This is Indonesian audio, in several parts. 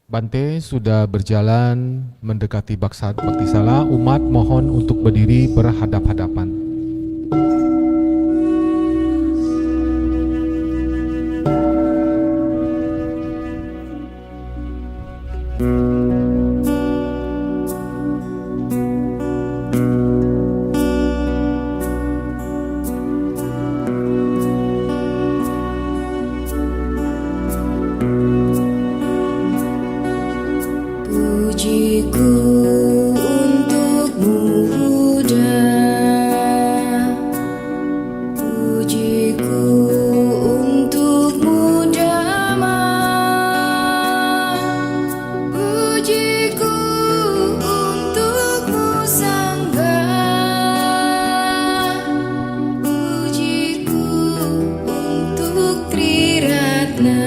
Bante sudah berjalan mendekati bakti sala. Umat mohon untuk berdiri berhadap-hadapan. Pujiku untukmu Buddha, pujiku untukmu Dhamma, pujiku untukmu Sangha, pujiku untuk Triratna.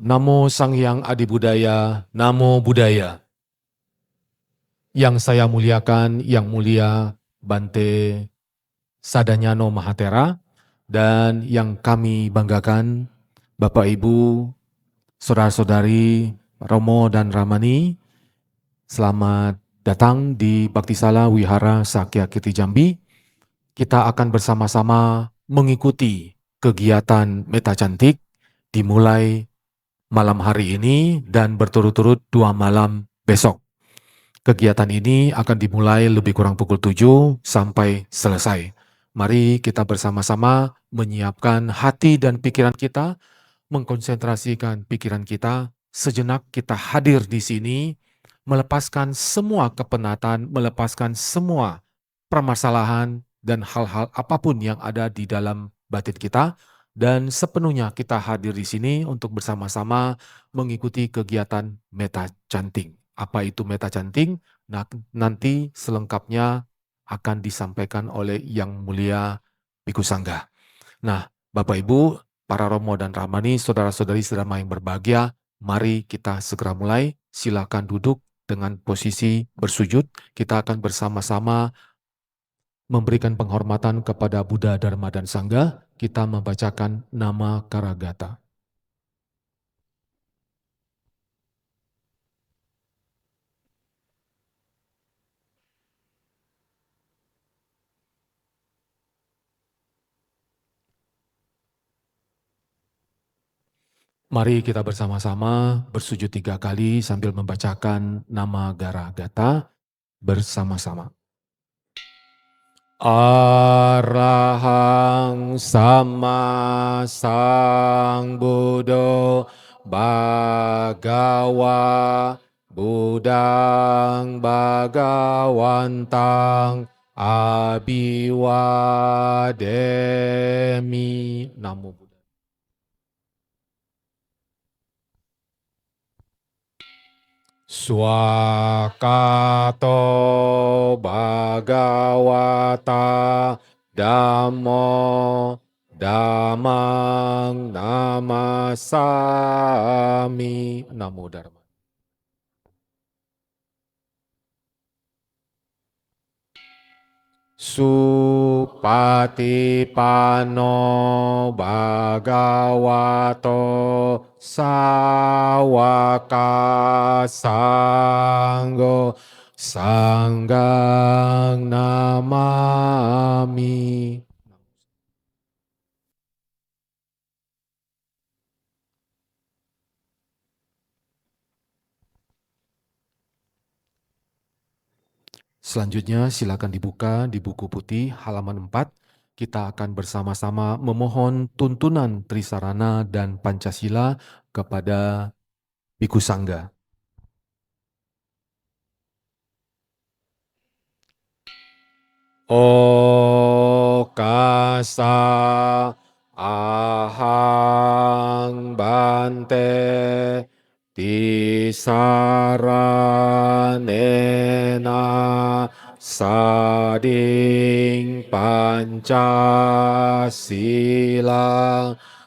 Namo Sang Hyang Adi Budaya, Namo Buddhaya. Yang saya muliakan, yang mulia Bante Sadanyano Mahatera, dan yang kami banggakan Bapak Ibu, Saudara-saudari Romo dan Ramani, selamat datang di Bhaktisala Wihara Sakya Kirti Jambi. Kita akan bersama-sama mengikuti kegiatan Meta Cantik dimulai malam hari ini dan berturut-turut 2 malam besok. Kegiatan ini akan dimulai lebih kurang pukul 7 sampai selesai. Mari kita bersama-sama menyiapkan hati dan pikiran kita, mengkonsentrasikan pikiran kita, sejenak kita hadir di sini, melepaskan semua kepenatan, melepaskan semua permasalahan dan hal-hal apapun yang ada di dalam batin kita, dan sepenuhnya kita hadir di sini untuk bersama-sama mengikuti kegiatan Meta Chanting. Apa itu Meta Chanting? Nah, nanti selengkapnya akan disampaikan oleh Yang Mulia Bhikkhu Sangha. Nah, Bapak Ibu, para Romo dan Ramani, saudara-saudari sedama yang berbahagia, mari kita segera mulai. Silakan duduk dengan posisi bersujud. Kita akan bersama-sama memberikan penghormatan kepada Buddha, Dharma, dan Sangha. Kita membacakan nama Karagata. Mari kita bersama-sama bersujud 3 kali sambil membacakan nama Karagata bersama-sama. Arahang Sama Sang Buddho Bhagawa Buddhang Bhagawantang Abhiwademi. Namo Buddhaya. Swakato Bhagawata Dhammo Dhammang Namasami. Namo Dharma. Supatipano Bhagavato Sawaka Sanggo Sanggang namami. Selanjutnya silakan dibuka di buku putih halaman 4. Kita akan bersama-sama memohon tuntunan Trisarana dan Pancasila kepada Biku Sangga. Okasa ahang bante tisaranena sading Pancasila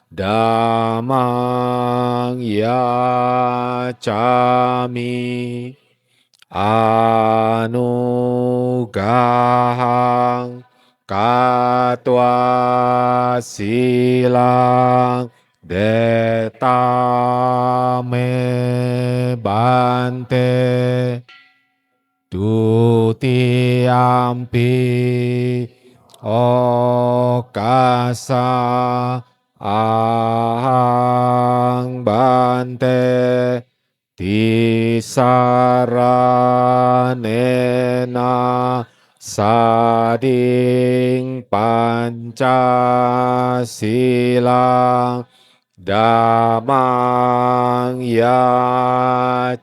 damang yacami anugahang katwa silang detame bante tutiampi okasa ahang bante tisaranena sading Pancasila damang yacami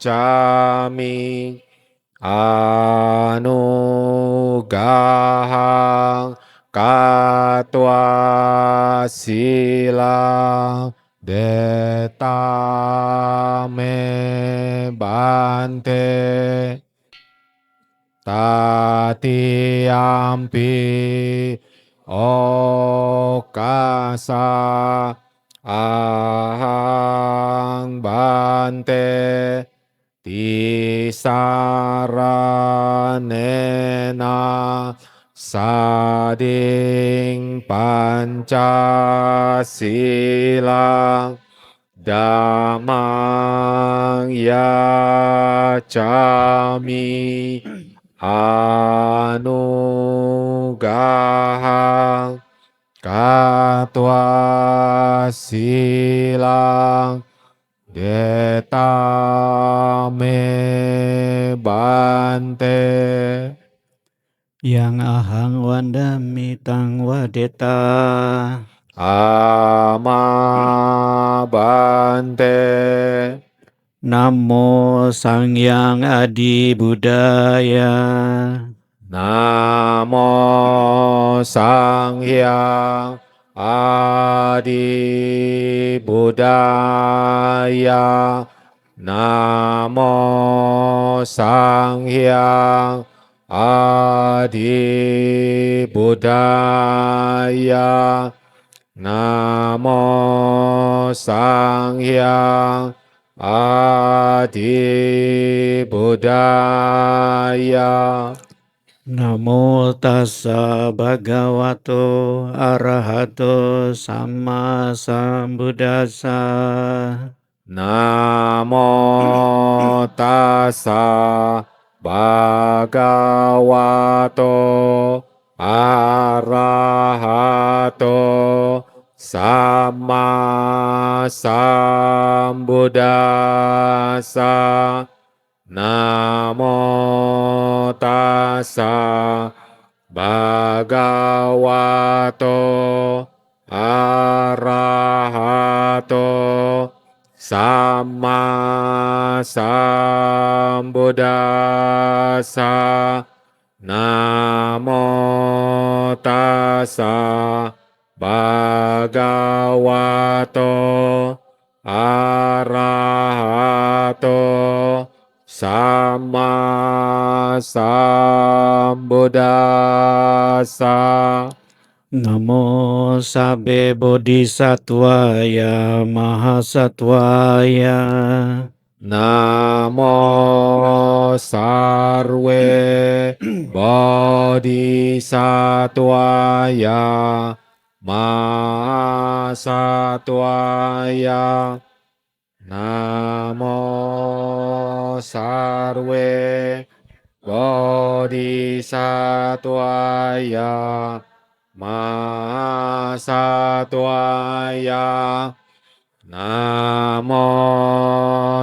anugahang katwa silang detame bante tatiampi okasa ahang bante tisaranena sading Pancasila damang yacami anugahang katwa silang detame bante Yang ahang wandami tang wadeta ama bante Namo Sangyang Adi Budaya Namo Sangyang Adi Budaya Namo Sangyang Adi Budaya Namo Sangyang Adi Budaya Namo tassa bhagavato arahato sama sambuddhassa Namo tassa bhagavato arahato sama sambuddhassa Namo tassa bhagavato arahato sama sambuddhassa Namo tassa bhagavato arahato sama sambuddhassa Namo Sabbe Bodhisattvaya Mahasattvaya Namo sarwe bodhisattvaya mahasattvaya Namo sarwe Bodhisattvaya Mahasattvaya Namo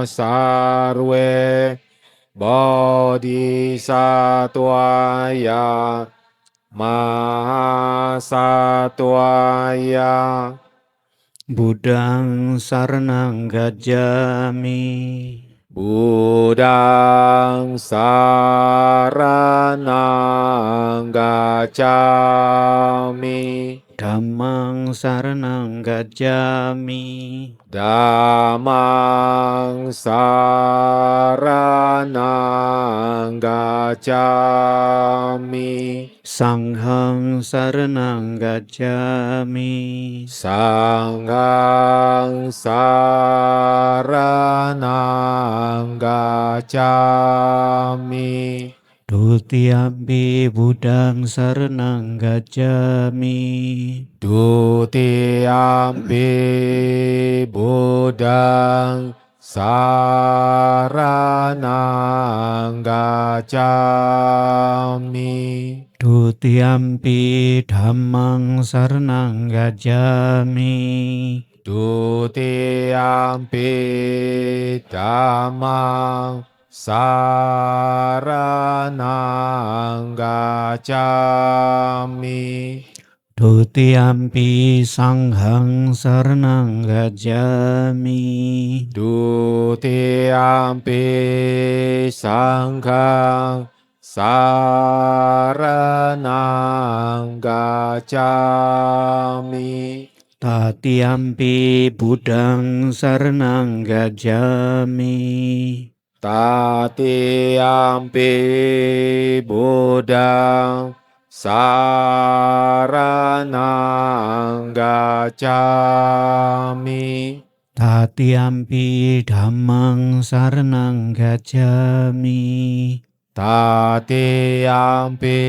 Sarve Bodhisattvaya Mahasattvaya Buddhang saranang gacchami. Buddhang saranang gacchami. Dhammang saranang gacchami. Dhammang saranang gacchami. Sanghang saranang gacchami. Sanghang saranang gacchami. Dutiyampi Buddhang saranang gacchami. Dutiyampi Buddhang saranang gacchami. Dutiyampi Dhammang saranang gacchami. Dutiyampi Dhammang saranang gacchami. Dutiyampi Sanghang saranang gacchami. Dutiyampi Sanghang saranang gacchami. Tatiyampi Buddhang saranang gacchami. Tatiyampi Buddhang saranang gacchami. Tatiyampi Dhammang saranang gacchami. Tatiyampi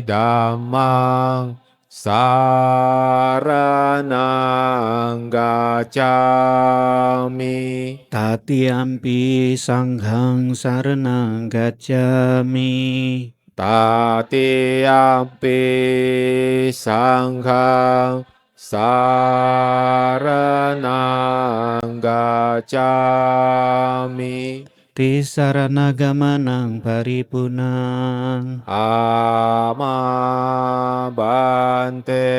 Dhammang saranang gacchami. Tatiyampi Sanghang saranang gacchami. Tatiyampi Sanghang saranang gacchami. Tisaranagamanaং paripunang. Ama Bante.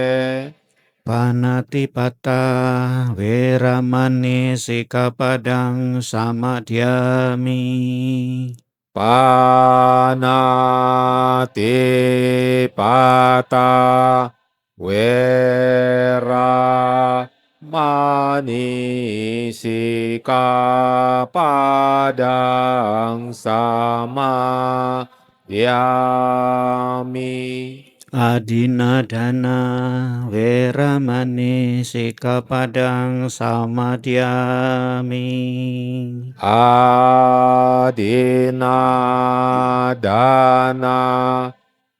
Panatipata Weramani Sikapadang samadhyami. Panatipata Weramani Sikapadang samadhyami. Adinadana Weramani Sikapadang samadhyami. Adinadana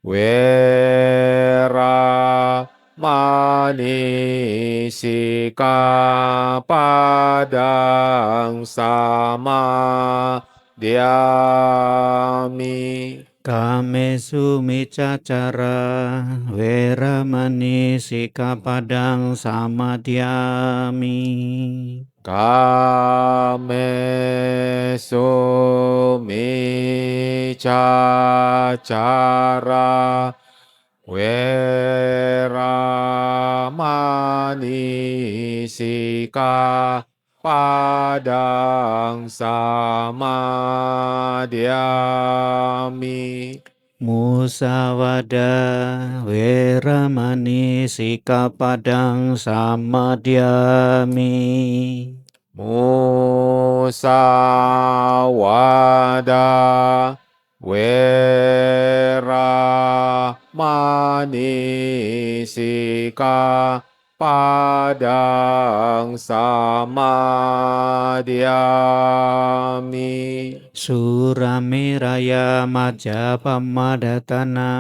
Weramani Sikapadang samadhyami. Kamesu micacara Weramani Sikapadang samadhyami. Kamesu micacara Weramani Sikapadang samadhyami. Musawada Weramani Sikapadang samadhyami. Musawada Weramani Sikapadang samadhyami. Suramiraya Majapamadatana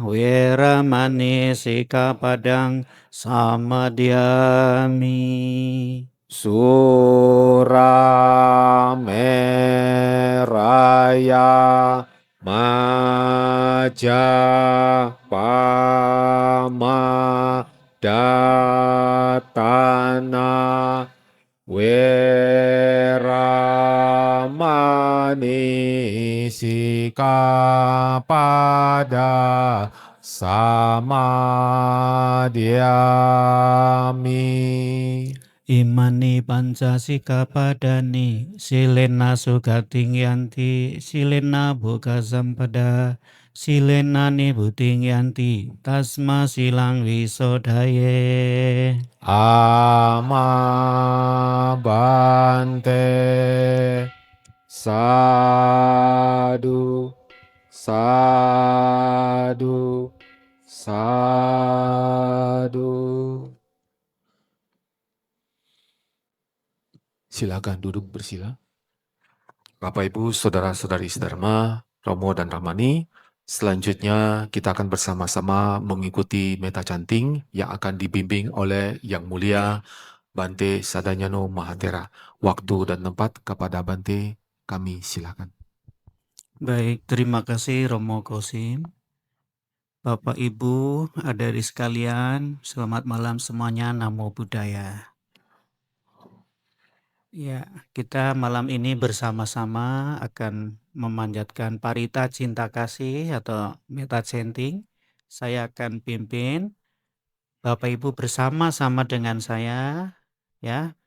Weramani Sikapadang samadhyami. Surameraya Aja pamadatana Weramani sikapada samadhyami. Imani pancasika padani silena sugating yanti silena boga sampada silena nibuting yanti tasma silang wisodaye. Ama bante sadu sadu sadu. Silakan duduk bersila. Bapak Ibu, Saudara-saudari sedharma, Romo dan Ramani, selanjutnya kita akan bersama-sama mengikuti meta chanting yang akan dibimbing oleh Yang Mulia Bante Sadanyano Mahatera. Waktu dan tempat kepada Bante, kami silakan. Baik, terima kasih Romo Kosim. Bapak Ibu, adik-adik sekalian, selamat malam semuanya, Namo Buddhaya. Ya, kita malam ini bersama-sama akan memanjatkan parita cinta kasih atau meta chanting. Saya akan pimpin, Bapak Ibu bersama-sama dengan saya, ya,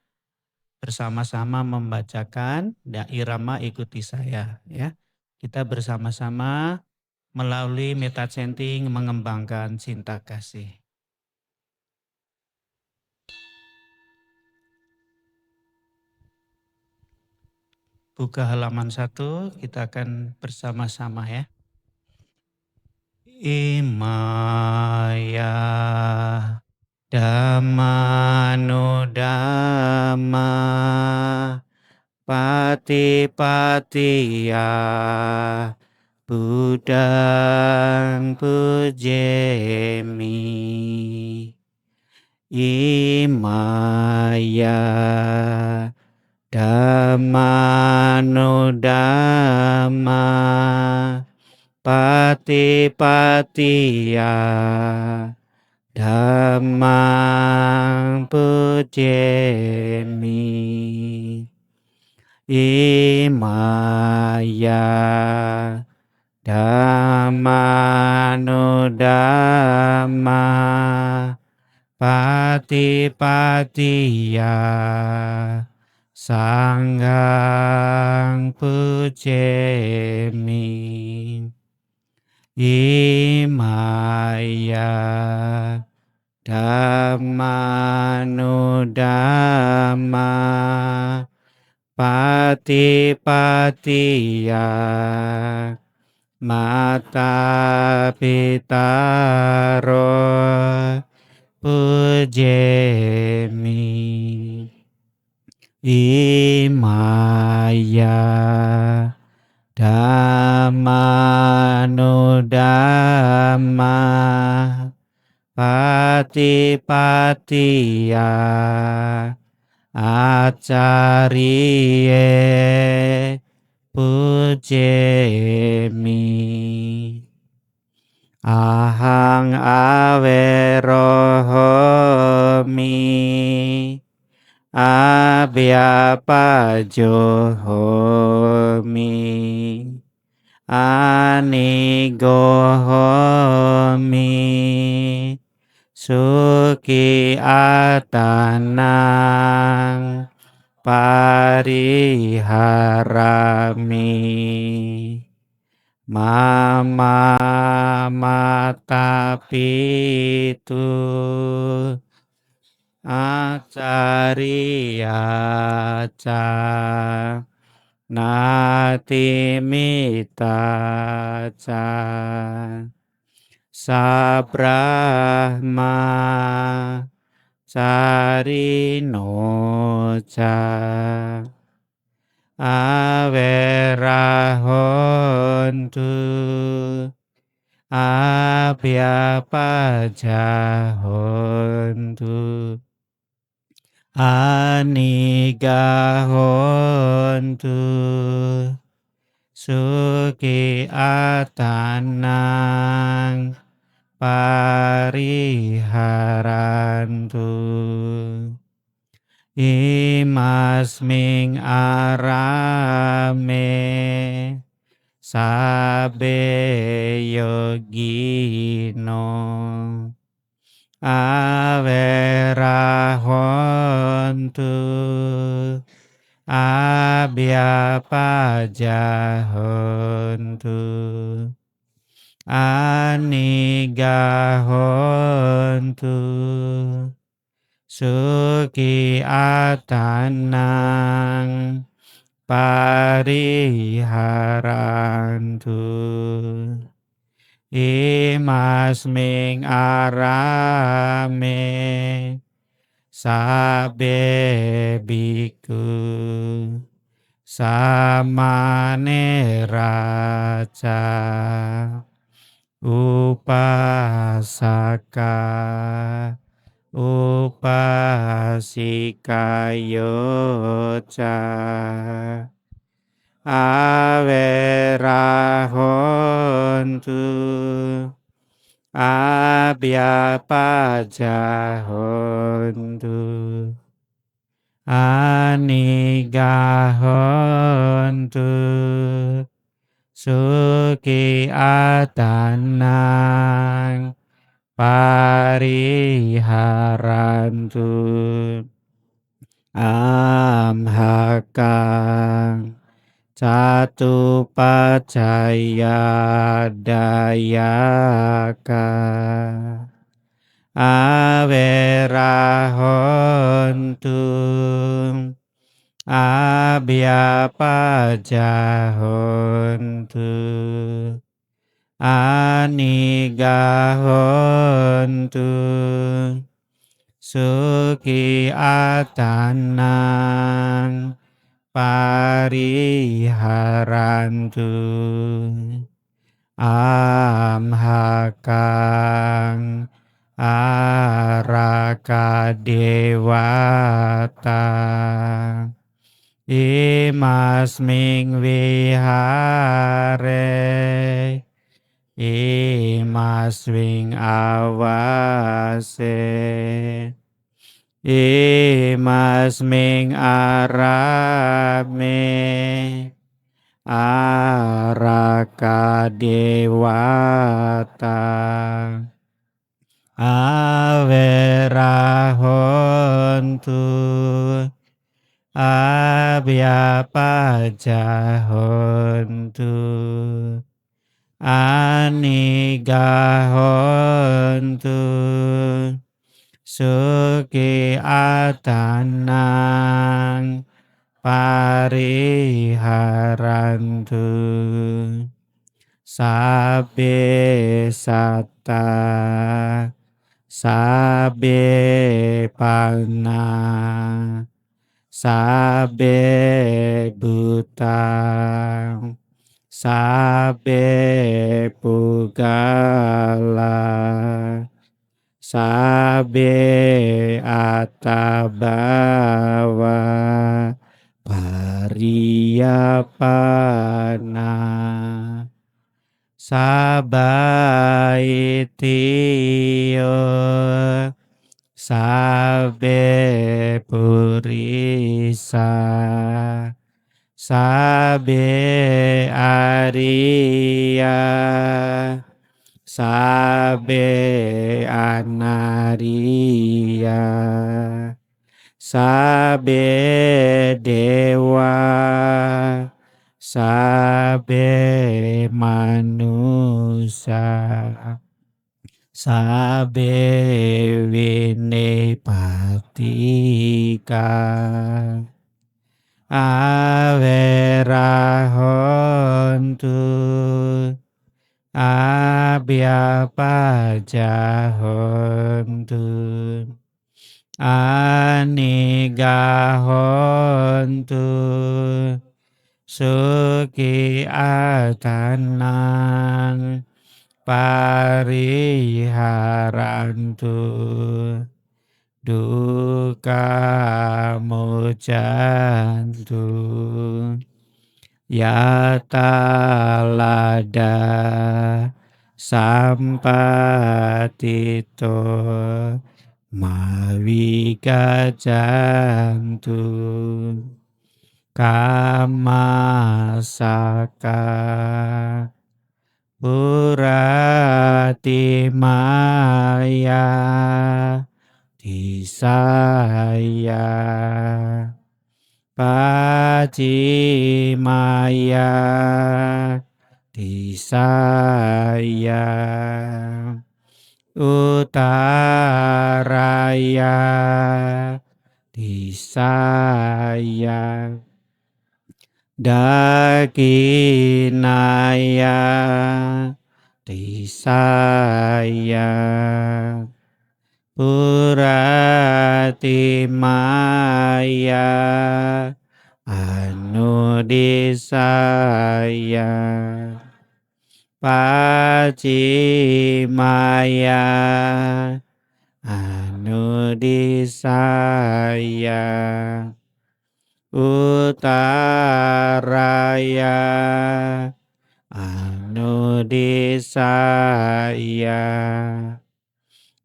bersama-sama membacakan dan irama ikuti saya, ya. Kita bersama-sama melalui meta chanting mengembangkan cinta kasih. Buka halaman 1, kita akan bersama-sama ya. Imaya Dhammanudhamma Patipatiya Buddhang pujemi. Imaya Dhammanudhamma Patipatiya Dhammang pujemi. Imaya Dhammanudhamma Patipatiya Sanghang pujemi. Imaya Dhammanudhamma Patipatiya Mata Pitaro pujemi. Imaya Dhammanudhamma Patipatiya Acariye pujemi. Ahang averohomi abhyapajohomi anigohomi suki atanang pariharami. Mama mata pitu acariyaca natimitaca sabrahma carinoca averahontu abhyapajahontu anigahontu suki atanang pariharantu imasming arame sabe yogino averahontu abhyapajahontu anigahontu suki atanang pariharantu imasming arame sabe biku samane raca upasaka upasika yoca averahontu abhyapajahontu anigahontu suki atanang pariharantu amhakang catu pacaya dayaka averahontu abhyapajahontu anigahontu suki atanang pariharantu amhakang araka dewata imasming vihare imasming awase imasming arame araka dewata averahontu abhyapajahontu anigahontu suki atanang pariharantu sabe satta sabe panna sabe buta sabe pugala sabe atabawa pariyapana sabaitiyo sabe purisa sabe ariya sabe anariya sabe dewa sabe manusia sabe winepatika averahontu abhyapajahontu anigahontu suki atanang pariharantu duka mujantu yatalada sampatito mawigajantu kamasaka Puratimaya Disaya Pacimaya Disaya Utaraya Disaya Dakinaya Disaya Puratimaya Anudisaya Pacimaya Anudisaya Utaraya Anudisaya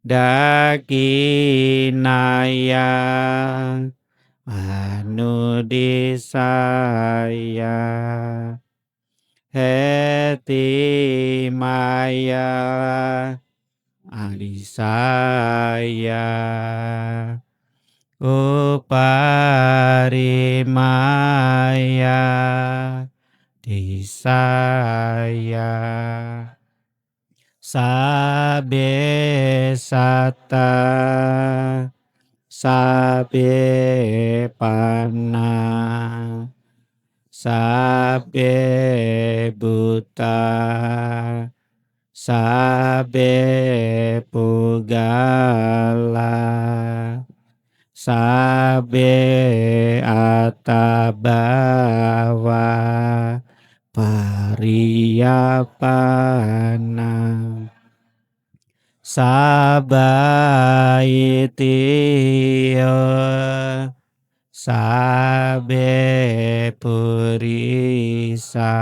Dakinaya Anudisaya Hetimaya Adisaya Uparimaya Disaya Sabe sata Sabe pana Sabe buta Sabe pugala Sabe atabawa Pariyapana Sabaitiyo Sabe purisa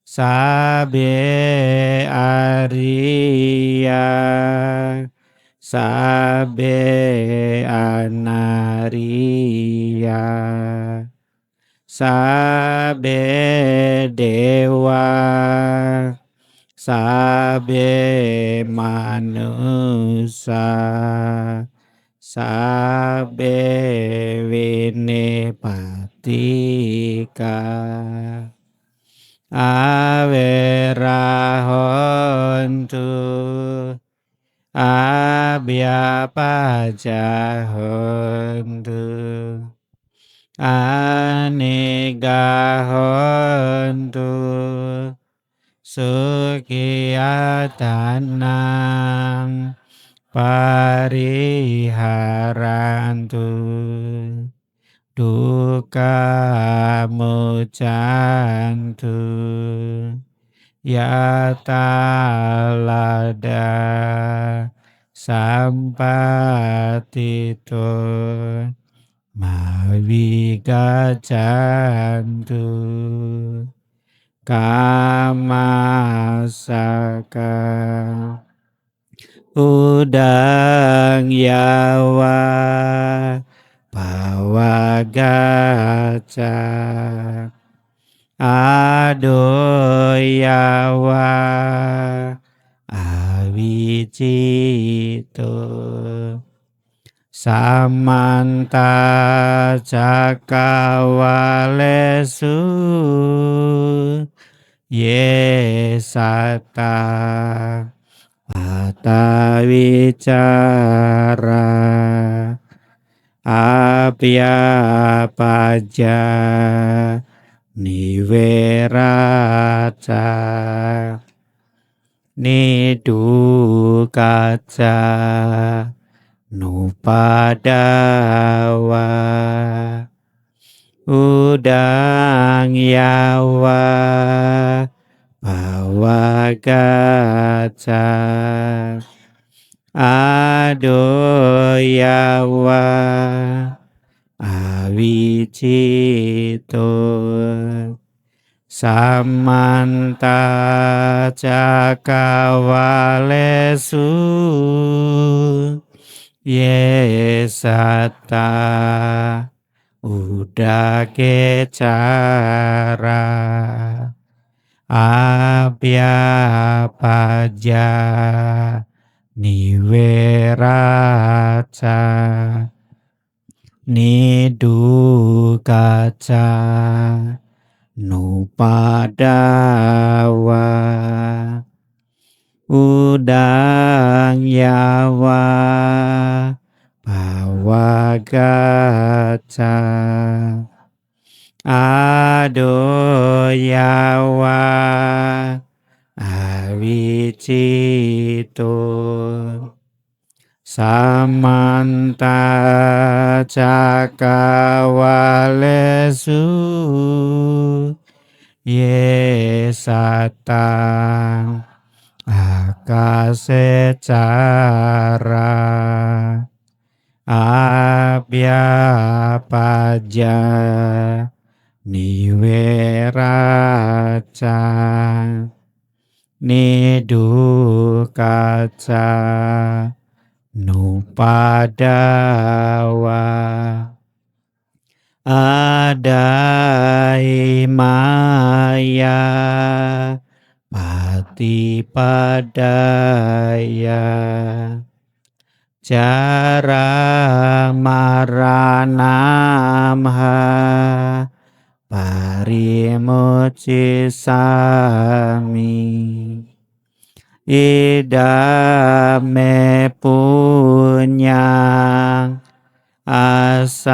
Sabe Arya Sabe Anaria Sabe Dewa Sabe Manusa Sabe Winepatika Awerahontu Abhyapajahontu Anegahontu Sukiyatanang Pariharantu Duka mujantu Yatalada Sampatito Mawigajantu Kamasaka Udang Yawa Pawagaca Adoyawa Awicito Samanta Cakawalesu Yesata Atawicara Abhyapaja Niweraca Nidukaca Nupadawa Udang Yawa Pawagaca Adoyawa Awicito citur samanta cakawalesu yesata udake cara abhyapaja niweraca nidukaca nupadawa udang yawa pawagaca adoyawa awicito samanta cakawalesu yesata akasecara abhyapaja niweraca nidukaca nupadawa adaimaya patipadaya cara maranamha parimucisami idame punyang asawaka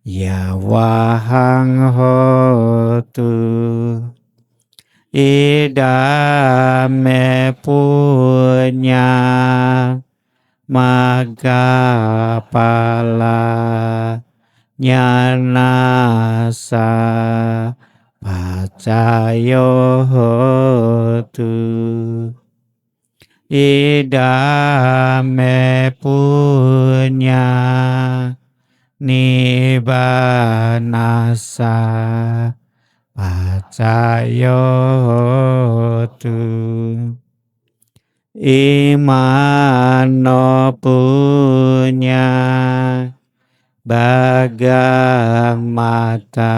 yawahang hotu idame punyang magapala nyanasa pacayo hotu idame punya nibanasa pacayo hotu imano punya bagang mata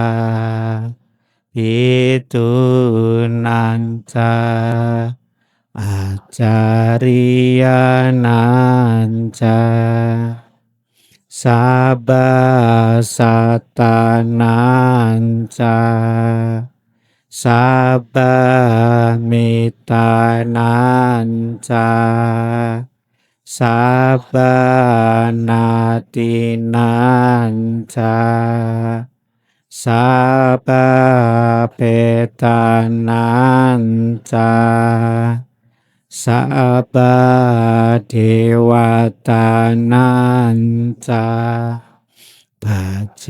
itu nanca acaria nanca sabasata nanca sabamita nanca sabanati nanca sabapetananca sabadewatananca pacema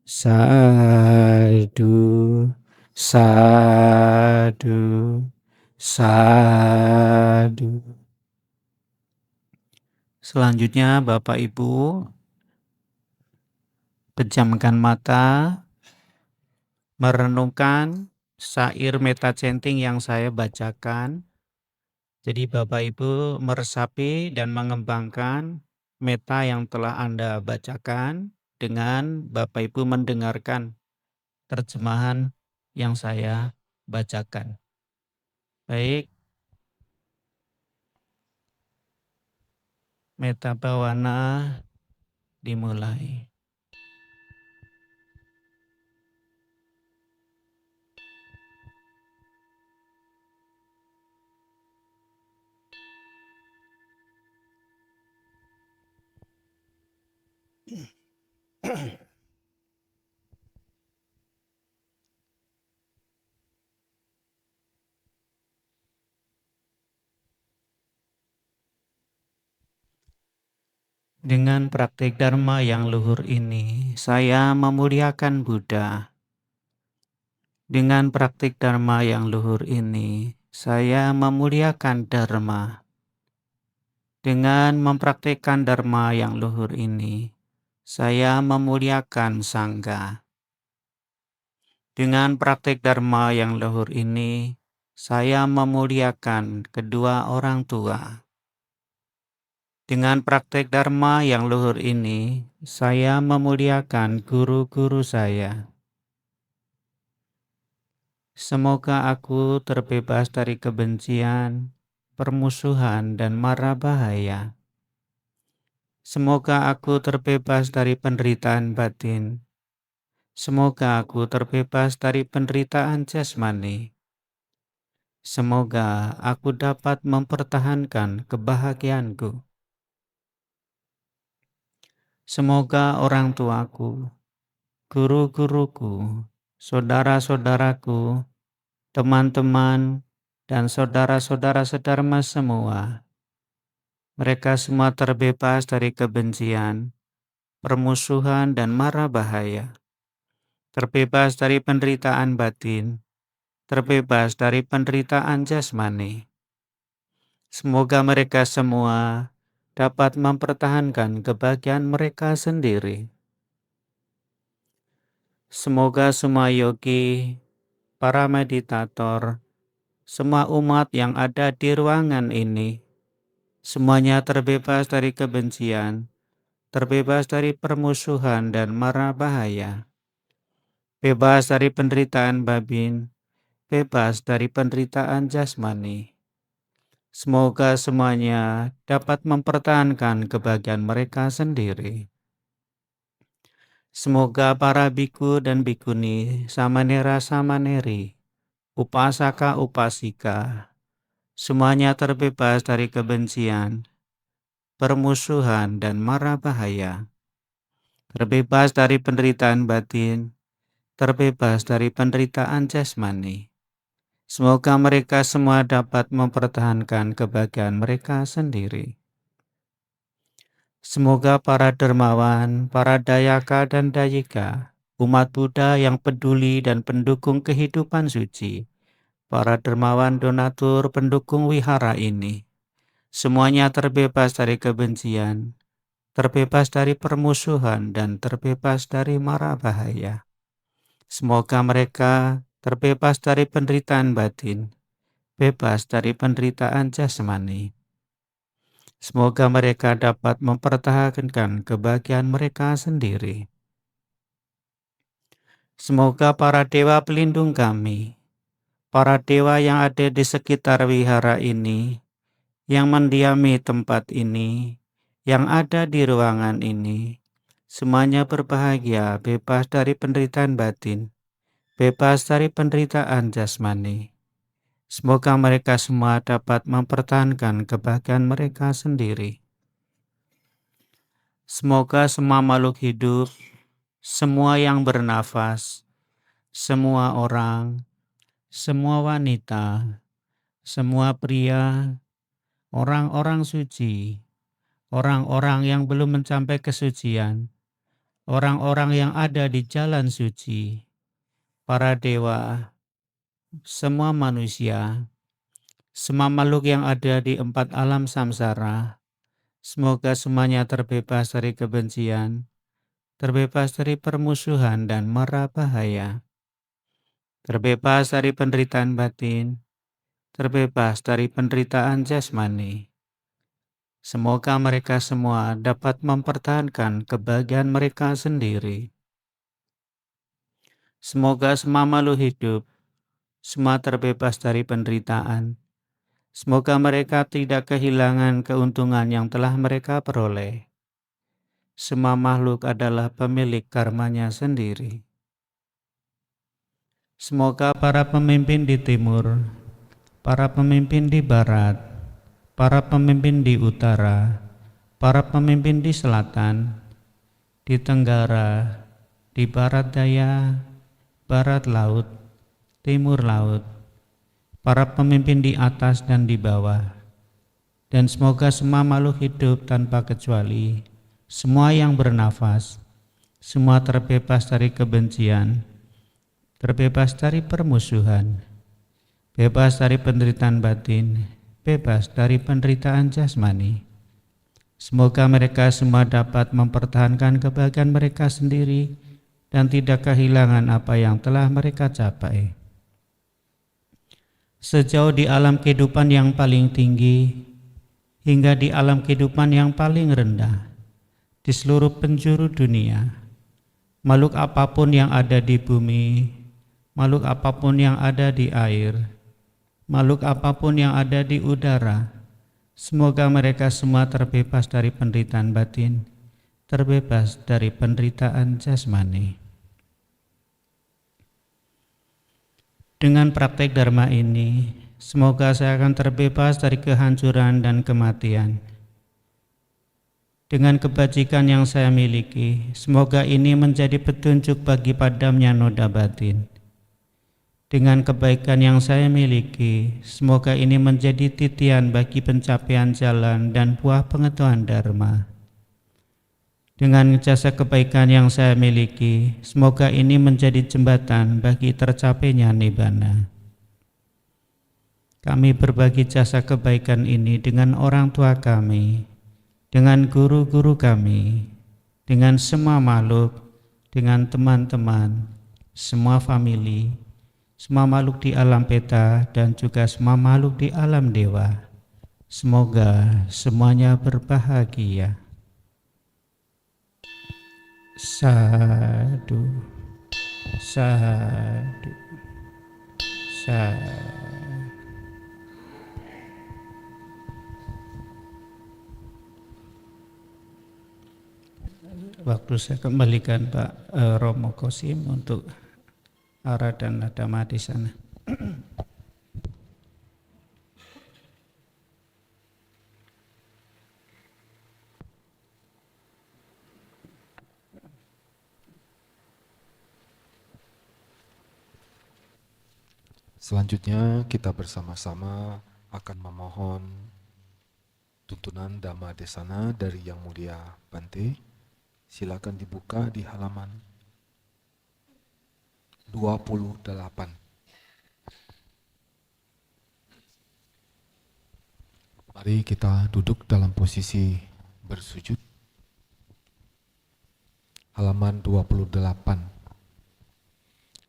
sadu sadu sadu. Selanjutnya Bapak Ibu pejamkan mata, merenungkan syair meta chanting yang saya bacakan. Jadi Bapak Ibu meresapi dan mengembangkan meta yang telah Anda bacakan dengan Bapak Ibu mendengarkan terjemahan yang saya bacakan. Baik, meta bawana dimulai. Dengan praktik Dharma yang luhur ini, saya memuliakan Buddha. Dengan praktik Dharma yang luhur ini, saya memuliakan Dharma. Dengan mempraktikkan dharma yang luhur ini, saya memuliakan sangga. Dengan praktik dharma yang luhur ini, saya memuliakan kedua orang tua. Dengan praktik dharma yang luhur ini, saya memuliakan guru-guru saya. Semoga aku terbebas dari kebencian, permusuhan, dan mara bahaya. Semoga aku terbebas dari penderitaan batin. Semoga aku terbebas dari penderitaan jasmani. Semoga aku dapat mempertahankan kebahagiaanku. Semoga orang tuaku, guru-guruku, saudara-saudaraku, teman-teman, dan saudara-saudara sedharma semua, mereka semua terbebas dari kebencian, permusuhan, dan mara bahaya, terbebas dari penderitaan batin, terbebas dari penderitaan jasmani. Semoga mereka semua dapat mempertahankan kebahagiaan mereka sendiri. Semoga semua yogi, para meditator, semua umat yang ada di ruangan ini, semuanya terbebas dari kebencian, terbebas dari permusuhan dan mara bahaya, bebas dari penderitaan batin, bebas dari penderitaan jasmani. Semoga semuanya dapat mempertahankan kebahagiaan mereka sendiri. Semoga para biku dan bikuni, samanera samaneri, upasaka upasika, semuanya terbebas dari kebencian, permusuhan, dan mara bahaya, terbebas dari penderitaan batin, terbebas dari penderitaan jasmani. Semoga mereka semua dapat mempertahankan kebahagiaan mereka sendiri. Semoga para dermawan, para dayaka dan dayika, umat Buddha yang peduli dan pendukung kehidupan suci, para dermawan donatur pendukung wihara ini, semuanya terbebas dari kebencian, terbebas dari permusuhan, dan terbebas dari mara bahaya. Semoga mereka terbebas dari penderitaan batin, bebas dari penderitaan jasmani. Semoga mereka dapat mempertahankan kebahagiaan mereka sendiri. Semoga para dewa pelindung kami, para dewa yang ada di sekitar wihara ini, yang mendiami tempat ini, yang ada di ruangan ini, semuanya berbahagia, bebas dari penderitaan batin, bebas dari penderitaan jasmani. Semoga mereka semua dapat mempertahankan kebahagiaan mereka sendiri. Semoga semua makhluk hidup, semua yang bernafas, semua orang, semua wanita, semua pria, orang-orang suci, orang-orang yang belum mencapai kesucian, orang-orang yang ada di jalan suci, para dewa, semua manusia, semua makhluk yang ada di 4 alam samsara, semoga semuanya terbebas dari kebencian, terbebas dari permusuhan dan mara bahaya, terbebas dari penderitaan batin, terbebas dari penderitaan jasmani. Semoga mereka semua dapat mempertahankan kebahagiaan mereka sendiri. Semoga semua makhluk hidup, semua terbebas dari penderitaan. Semoga mereka tidak kehilangan keuntungan yang telah mereka peroleh. Semua makhluk adalah pemilik karmanya sendiri. Semoga para pemimpin di timur, para pemimpin di barat, para pemimpin di utara, para pemimpin di selatan, di tenggara, di barat daya, barat laut, timur laut, para pemimpin di atas dan di bawah, dan semoga semua makhluk hidup tanpa kecuali, semua yang bernafas, semua terbebas dari kebencian, terbebas dari permusuhan, bebas dari penderitaan batin, bebas dari penderitaan jasmani. Semoga mereka semua dapat mempertahankan kebahagiaan mereka sendiri dan tidak kehilangan apa yang telah mereka capai. Sejauh di alam kehidupan yang paling tinggi hingga di alam kehidupan yang paling rendah, di seluruh penjuru dunia, makhluk apapun yang ada di bumi, makhluk apapun yang ada di air, makhluk apapun yang ada di udara, semoga mereka semua terbebas dari penderitaan batin, terbebas dari penderitaan jasmani. Dengan praktek dharma ini, semoga saya akan terbebas dari kehancuran dan kematian. Dengan kebajikan yang saya miliki, semoga ini menjadi petunjuk bagi padamnya noda batin. Dengan kebaikan yang saya miliki, semoga ini menjadi titian bagi pencapaian jalan dan buah pengetahuan dharma. Dengan jasa kebaikan yang saya miliki, semoga ini menjadi jembatan bagi tercapainya nibbana. Kami berbagi jasa kebaikan ini dengan orang tua kami, dengan guru-guru kami, dengan semua makhluk, dengan teman-teman, semua famili, semua makhluk di alam peta, dan juga semua makhluk di alam dewa. Semoga semuanya berbahagia. Sadu, sadu, sadu. Waktu saya kembalikan Pak Romo Kosim untuk arah dan nada di sana. Selanjutnya kita bersama-sama akan memohon tuntunan Dhamma Desana dari Yang Mulia Bante. Silakan dibuka di halaman 28. Mari kita duduk dalam posisi bersujud. Halaman 28.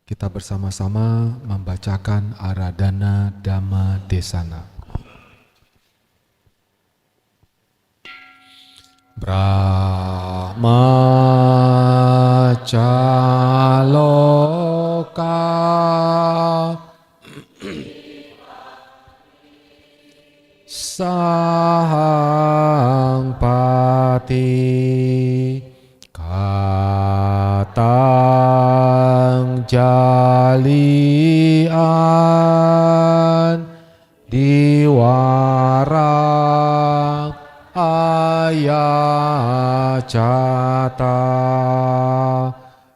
Kita bersama-sama membacakan Aradhana Dhamma Desana. Brahmacaloka Sahang Pati Katang Jalian Diwara Ayacata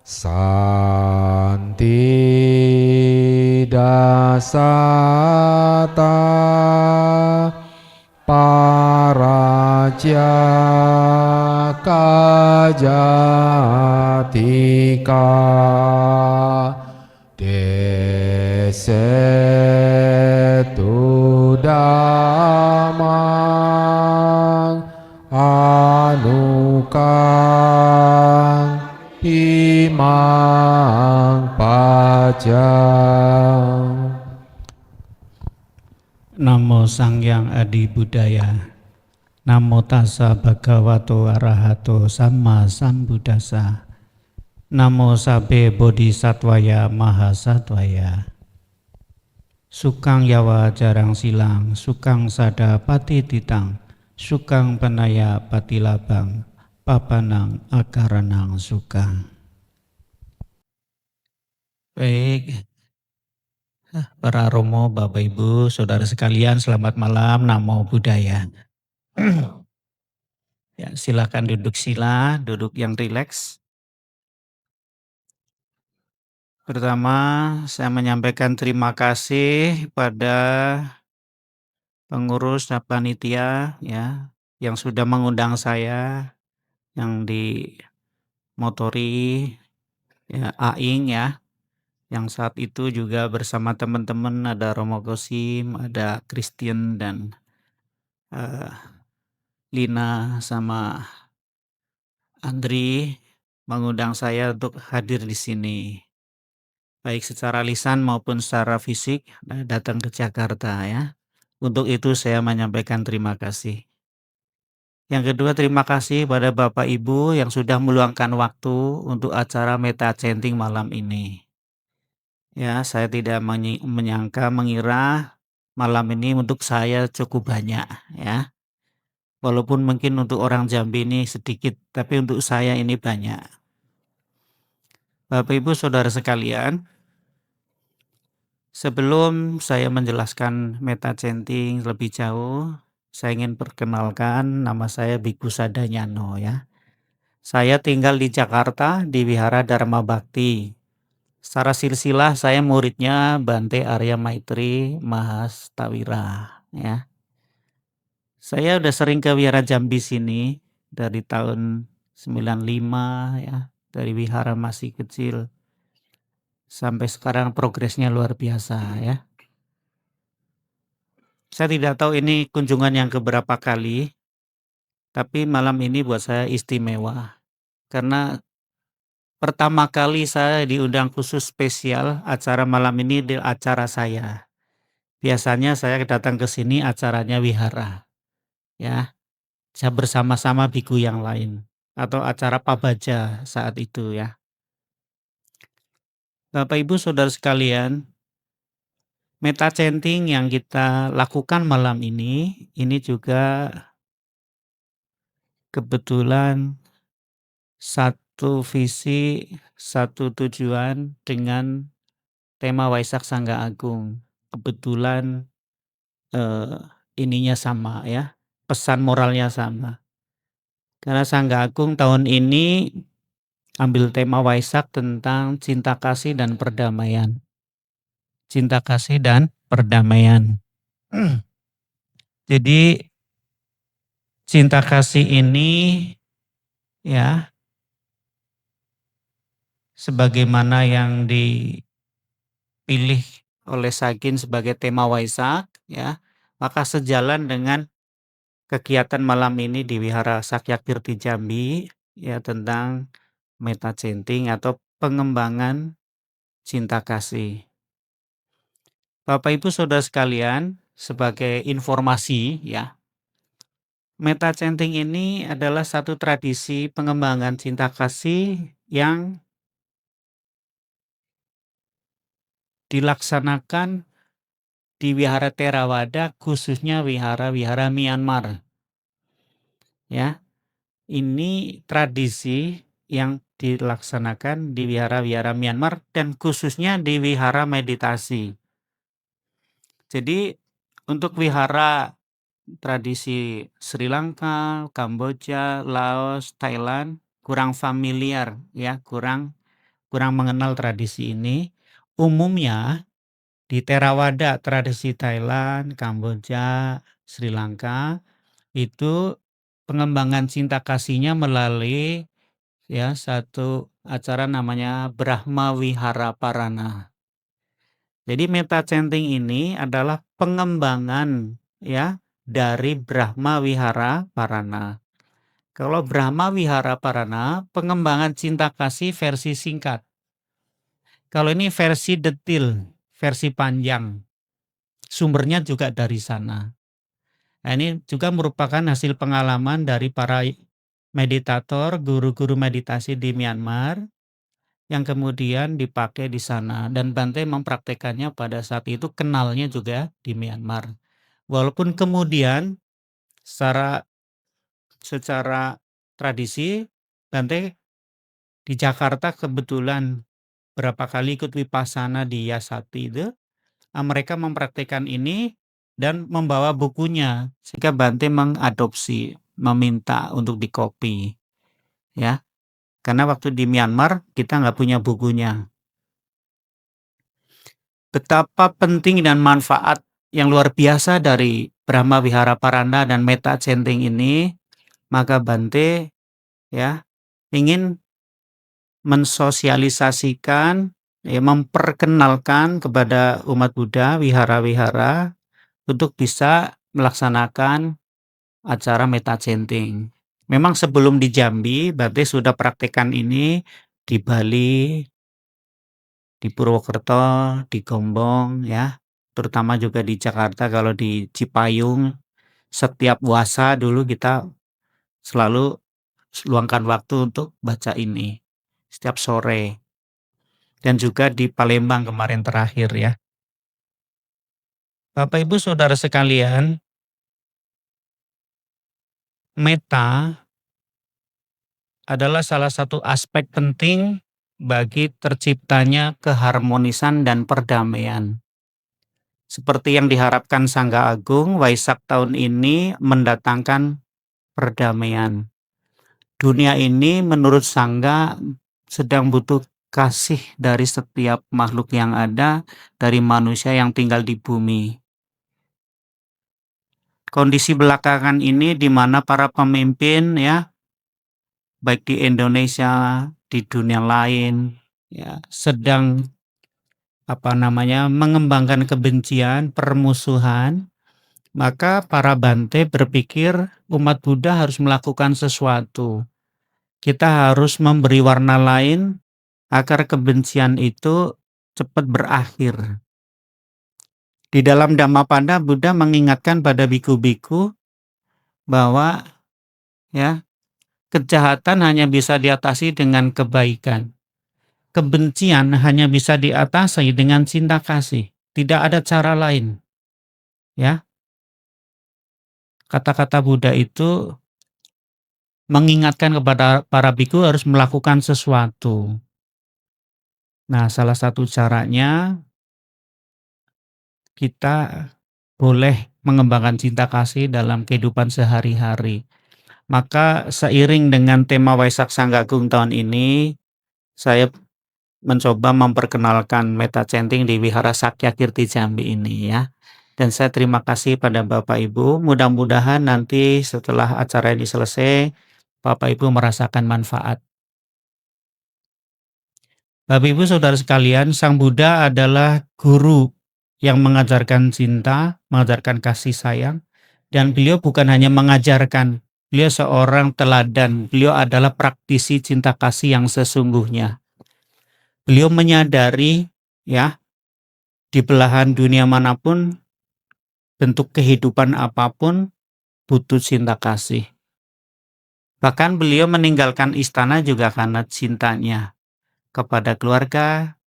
Santi Dasata Paraja Kajatika Desetu Damang Anukang Imang Pajang. Namo Sangyang Adi Buddhaya. Namo Tassa Bhagavato Arahato Samma Sambuddhassa. Namo Sabbe Bodhisattvaya Mahasattvaya. Sukang Yawa Jarang Silang, Sukang Sada Pati Titang, Sukang Panaya Patilabang, Papanang Akaranang Sukang. Baik, para Romo, Bapak Ibu, Saudara sekalian, selamat malam, Namo Buddhaya. Ya, silakan duduk sila, duduk yang rileks. Pertama, saya menyampaikan terima kasih pada pengurus dan panitia ya yang sudah mengundang saya, yang dimotori ya, Aing ya, yang saat itu juga bersama teman-teman ada Romo Kosim, ada Christian dan Lina sama Andri mengundang saya untuk hadir di sini. Baik secara lisan maupun secara fisik datang ke Jakarta ya. Untuk itu saya menyampaikan terima kasih. Yang kedua, terima kasih pada Bapak Ibu yang sudah meluangkan waktu untuk acara Meta Chanting malam ini. Ya, saya tidak mengira malam ini untuk saya cukup banyak ya. Walaupun mungkin untuk orang Jambi ini sedikit, tapi untuk saya ini banyak. Bapak Ibu Saudara sekalian, sebelum saya menjelaskan Meta Chanting lebih jauh, saya ingin perkenalkan nama saya Biku Sadanyano ya. Saya tinggal di Jakarta di Wihara Dharma Bakti. Secara silsilah saya muridnya Bante Arya Maitri Mahastawira ya. Saya udah sering ke Wihara Jambi sini dari tahun 95 ya, dari wihara masih kecil sampai sekarang progresnya luar biasa ya. Saya tidak tahu ini kunjungan yang keberapa kali, tapi malam ini buat saya istimewa karena pertama kali saya diundang khusus spesial acara malam ini di acara saya. Biasanya saya datang ke sini acaranya wihara ya. Saya bersama-sama biku yang lain atau acara pabaja saat itu ya. Bapak Ibu Saudara sekalian, Meta Chanting yang kita lakukan malam ini juga kebetulan satu visi, satu tujuan dengan tema Waisak Sangga Agung. Kebetulan ininya sama ya, pesan moralnya sama. Karena Sangga Agung tahun ini ambil tema Waisak tentang cinta kasih dan perdamaian. Cinta kasih dan perdamaian. Jadi cinta kasih ini ya sebagaimana yang dipilih oleh Sagin sebagai tema Waisak ya, maka sejalan dengan kegiatan malam ini di Wihara Sakyakirti Jambi ya tentang Meta Chanting atau pengembangan cinta kasih. Bapak Ibu Saudara sekalian, sebagai informasi ya, Meta Chanting ini adalah satu tradisi pengembangan cinta kasih yang dilaksanakan di Wihara Theravada, khususnya wihara-wihara Myanmar. Ya, ini tradisi yang dilaksanakan di wihara-wihara Myanmar dan khususnya di wihara meditasi. Jadi untuk wihara tradisi Sri Lanka, Kamboja, Laos, Thailand kurang familiar ya, kurang mengenal tradisi ini. Umumnya di Theravada tradisi Thailand, Kamboja, Sri Lanka itu pengembangan cinta kasihnya melalui ya satu acara namanya Brahma Vihara Parana. Jadi Meta Chanting ini adalah pengembangan ya dari Brahma Vihara Parana. Kalau Brahma Vihara Parana, pengembangan cinta kasih versi singkat. Kalau ini versi detil, versi panjang. Sumbernya juga dari sana. Nah, ini juga merupakan hasil pengalaman dari para meditator, guru-guru meditasi di Myanmar yang kemudian dipakai di sana dan Bante mempraktekannya pada saat itu, kenalnya juga di Myanmar. Walaupun kemudian secara tradisi Bante di Jakarta kebetulan berapa kali ikut Vipassana di Yasati itu, mereka mempraktekkan ini dan membawa bukunya sehingga Bante mengadopsi, meminta untuk dikopi ya. Karena waktu di Myanmar kita nggak punya bukunya. Betapa penting dan manfaat yang luar biasa dari Brahma Vihara Parana dan Meta Chanting ini, maka Bante ya ingin mensosialisasikan, ya, memperkenalkan kepada umat Buddha wihara-wihara untuk bisa melaksanakan acara meta chanting. Memang sebelum di Jambi, berarti sudah praktekkan ini di Bali, di Purwokerto, di Gombong ya, terutama juga di Jakarta. Kalau di Cipayung, setiap puasa dulu kita selalu luangkan waktu untuk baca ini setiap sore. Dan juga di Palembang kemarin terakhir ya. Bapak Ibu Saudara sekalian, meta adalah salah satu aspek penting bagi terciptanya keharmonisan dan perdamaian. Seperti yang diharapkan Sangga Agung, Waisak tahun ini mendatangkan perdamaian. Dunia ini menurut Sangga sedang butuh kasih dari setiap makhluk yang ada, dari manusia yang tinggal di bumi. Kondisi belakangan ini di mana para pemimpin ya, baik di Indonesia, di dunia lain, ya, sedang mengembangkan kebencian, permusuhan, maka para Bante berpikir umat Buddha harus melakukan sesuatu. Kita harus memberi warna lain agar kebencian itu cepat berakhir. Di dalam Dhammapada, Buddha mengingatkan pada biku-biku bahwa ya, kejahatan hanya bisa diatasi dengan kebaikan. Kebencian hanya bisa diatasi dengan cinta kasih. Tidak ada cara lain. Ya. Kata-kata Buddha itu mengingatkan kepada para biku harus melakukan sesuatu. Nah, salah satu caranya kita boleh mengembangkan cinta kasih dalam kehidupan sehari-hari. Maka seiring dengan tema Waisak Sangga Agung tahun ini, saya mencoba memperkenalkan meta chanting di Wihara Sakya Kirti Jambi ini ya. Dan saya terima kasih pada Bapak Ibu. Mudah-mudahan nanti setelah acara ini selesai, Bapak Ibu merasakan manfaat. Bapak Ibu Saudara sekalian, Sang Buddha adalah guru yang mengajarkan cinta, mengajarkan kasih sayang, dan beliau bukan hanya mengajarkan, beliau seorang teladan, beliau adalah praktisi cinta kasih yang sesungguhnya. Beliau menyadari ya, di belahan dunia manapun, bentuk kehidupan apapun butuh cinta kasih. Bahkan beliau meninggalkan istana juga karena cintanya kepada keluarga,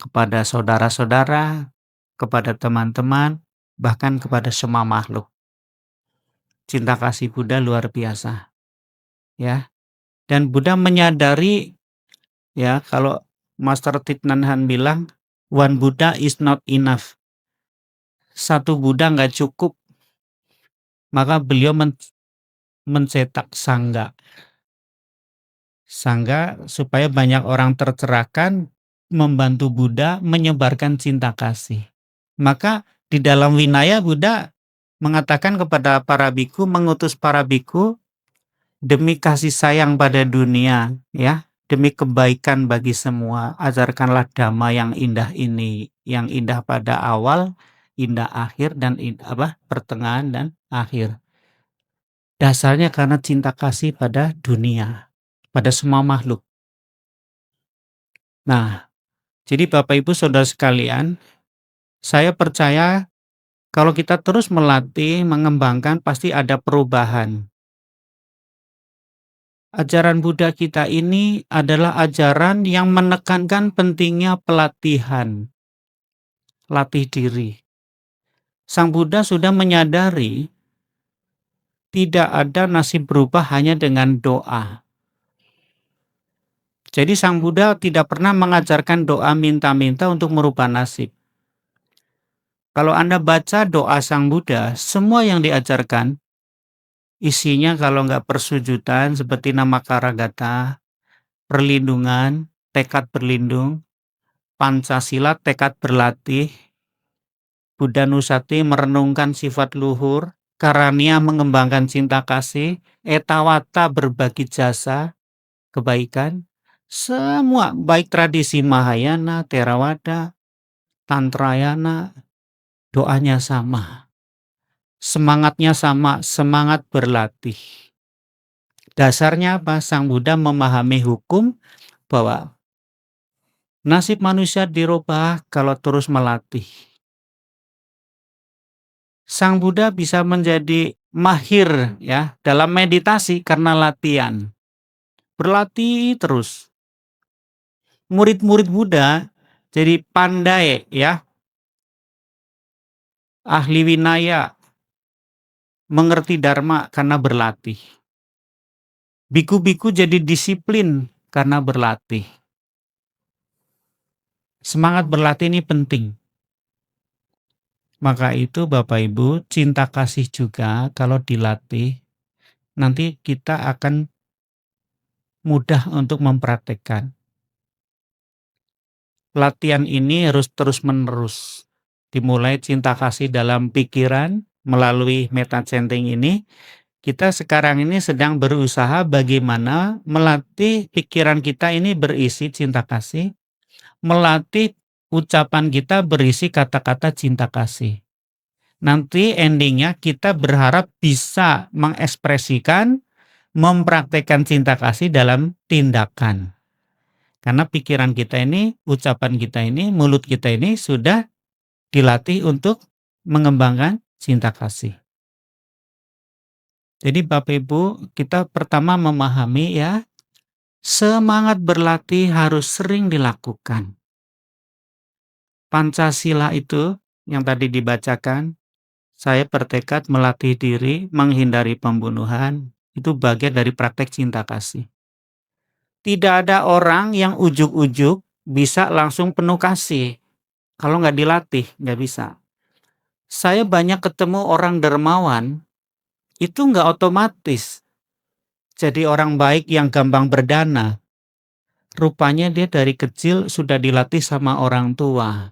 kepada saudara-saudara, kepada teman-teman, bahkan kepada semua makhluk. Cinta kasih Buddha luar biasa. Ya. Dan Buddha menyadari ya, kalau Master Thich Nhat Hanh bilang one Buddha is not enough. Satu Buddha nggak cukup. Maka beliau mencetak Sangga. Sangga supaya banyak orang tercerahkan, membantu Buddha menyebarkan cinta kasih. Maka di dalam Vinaya Buddha mengatakan kepada para biku, mengutus para biku demi kasih sayang pada dunia ya, demi kebaikan bagi semua, ajarkanlah dhamma yang indah ini, yang indah pada awal, indah akhir, dan pertengahan dan akhir. Dasarnya karena cinta kasih pada dunia, pada semua makhluk. Nah, jadi Bapak Ibu Saudara sekalian, saya percaya kalau kita terus melatih, mengembangkan, pasti ada perubahan. Ajaran Buddha kita ini adalah ajaran yang menekankan pentingnya pelatihan, latih diri. Sang Buddha sudah menyadari tidak ada nasib berubah hanya dengan doa. Jadi Sang Buddha tidak pernah mengajarkan doa minta-minta untuk merubah nasib. Kalau Anda baca doa Sang Buddha, semua yang diajarkan, isinya kalau nggak persujudan seperti Namakaragata, perlindungan, tekad berlindung, Pancasila, tekad berlatih, Buddha Nusati merenungkan sifat luhur, Karania mengembangkan cinta kasih, Etawata berbagi jasa, kebaikan, semua baik tradisi Mahayana, Theravada, Tantrayana, doanya sama. semangatnya sama, semangat berlatih. Dasarnya apa? Sang Buddha memahami hukum bahwa nasib manusia dirubah kalau terus melatih. Sang Buddha bisa menjadi mahir ya dalam meditasi karena latihan. Berlatih terus. Murid-murid Buddha jadi pandai ya, ahli winaya, mengerti dharma karena berlatih. Biku-biku jadi disiplin karena berlatih. Semangat berlatih ini penting. Maka itu Bapak Ibu, cinta kasih juga kalau dilatih, nanti kita akan mudah untuk mempraktekkan. Latihan ini harus terus-menerus. Dimulai cinta kasih dalam pikiran melalui meta chanting ini. Kita sekarang ini sedang berusaha bagaimana melatih pikiran kita ini berisi cinta kasih, melatih ucapan kita berisi kata-kata cinta kasih. Nanti endingnya kita berharap bisa mengekspresikan, mempraktekkan cinta kasih dalam tindakan. Karena pikiran kita ini, ucapan kita ini, mulut kita ini sudah dilatih untuk mengembangkan cinta kasih. Jadi Bapak Ibu, kita pertama memahami ya, semangat berlatih harus sering dilakukan. Pancasila itu yang tadi dibacakan, saya bertekad melatih diri menghindari pembunuhan, itu bagian dari praktek cinta kasih. Tidak ada orang yang ujuk-ujuk bisa langsung penuh kasih. Kalau nggak dilatih, nggak bisa. Saya banyak ketemu orang dermawan, itu nggak otomatis jadi orang baik yang gampang berdana. Rupanya dia dari kecil sudah dilatih sama orang tua.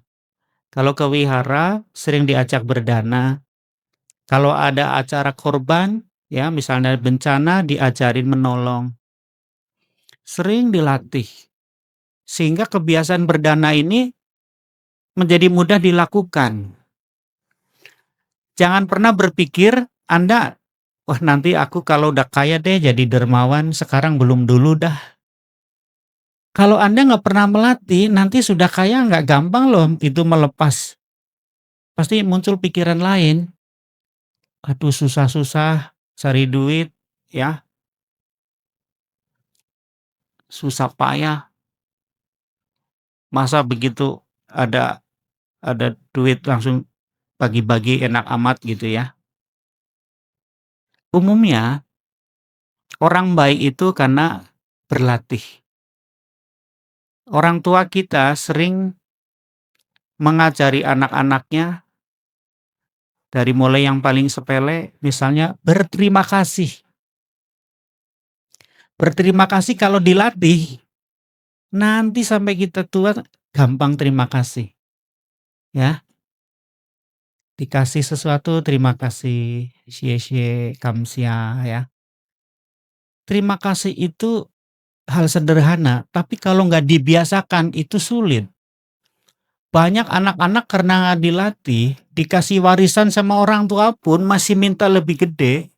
Kalau ke wihara sering diajak berdana. Kalau ada acara korban, ya misalnya bencana diajarin menolong. Sering dilatih. Sehingga kebiasaan berdana ini menjadi mudah dilakukan. Jangan pernah berpikir Anda, wah nanti aku kalau udah kaya deh jadi dermawan, sekarang belum dulu dah. Kalau Anda nggak pernah melatih, nanti sudah kaya nggak gampang loh itu melepas. Pasti muncul pikiran lain. Aduh susah-susah cari duit, ya susah payah. Masa begitu ada duit langsung bagi-bagi enak amat gitu ya. Umumnya orang baik itu karena berlatih. Orang tua kita sering mengajari anak-anaknya dari mulai yang paling sepele, misalnya berterima kasih. Berterima kasih kalau dilatih, nanti sampai kita tua gampang terima kasih. Ya. Dikasih sesuatu terima kasih, xie kamsia ya. Terima kasih itu hal sederhana, tapi kalau nggak dibiasakan itu sulit. Banyak anak-anak karena nggak dilatih, dikasih warisan sama orang tua pun masih minta lebih gede,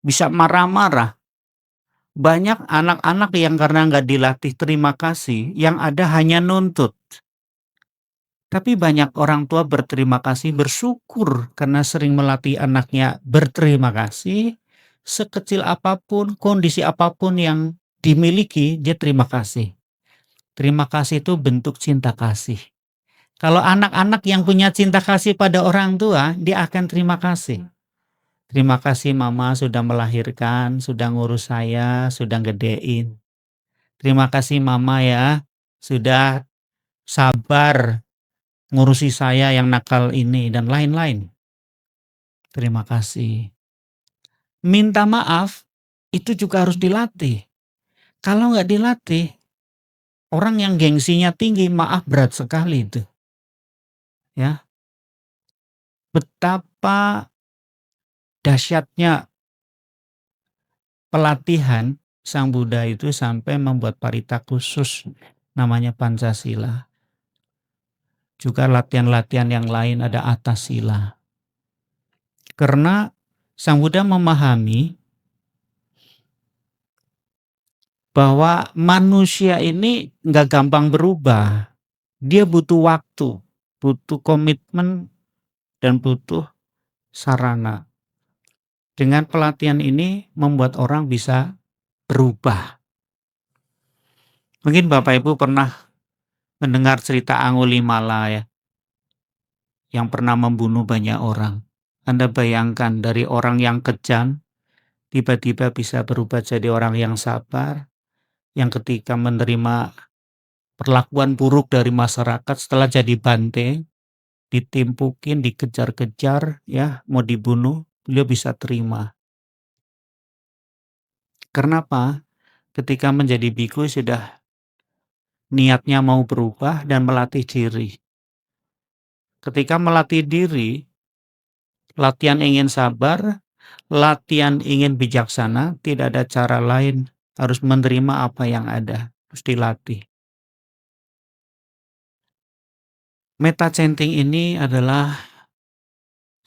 bisa marah-marah. Banyak anak-anak yang karena nggak dilatih terima kasih, yang ada hanya nuntut. Tapi banyak orang tua berterima kasih, bersyukur karena sering melatih anaknya berterima kasih. Sekecil apapun, kondisi apapun yang dimiliki, dia terima kasih. Terima kasih itu bentuk cinta kasih. Kalau anak-anak yang punya cinta kasih pada orang tua, dia akan terima kasih. Terima kasih mama sudah melahirkan, sudah ngurus saya, sudah gedein. Terima kasih mama ya, sudah sabar ngurusi saya yang nakal ini dan lain-lain. Terima kasih. Minta maaf itu juga harus dilatih. Kalau nggak dilatih, orang yang gengsinya tinggi, maaf berat sekali itu. Ya. Betapa dahsyatnya pelatihan Sang Buddha itu sampai membuat parita khusus namanya Pancasila. Juga latihan-latihan yang lain ada atas sila. Karena Sang Buddha memahami bahwa manusia ini nggak gampang berubah. Dia butuh waktu, butuh komitmen, dan butuh sarana. Dengan pelatihan ini membuat orang bisa berubah. Mungkin Bapak Ibu pernah mendengar cerita Angulimala ya, yang pernah membunuh banyak orang. Anda bayangkan dari orang yang kejam, tiba-tiba bisa berubah jadi orang yang sabar, yang ketika menerima perlakuan buruk dari masyarakat setelah jadi banteng, ditimpukin, dikejar-kejar, ya, mau dibunuh, beliau bisa terima. Kenapa? Ketika menjadi biku sudah niatnya mau berubah dan melatih diri. Ketika melatih diri, latihan ingin sabar, latihan ingin bijaksana, tidak ada cara lain, harus menerima apa yang ada, harus dilatih. Metta chanting ini adalah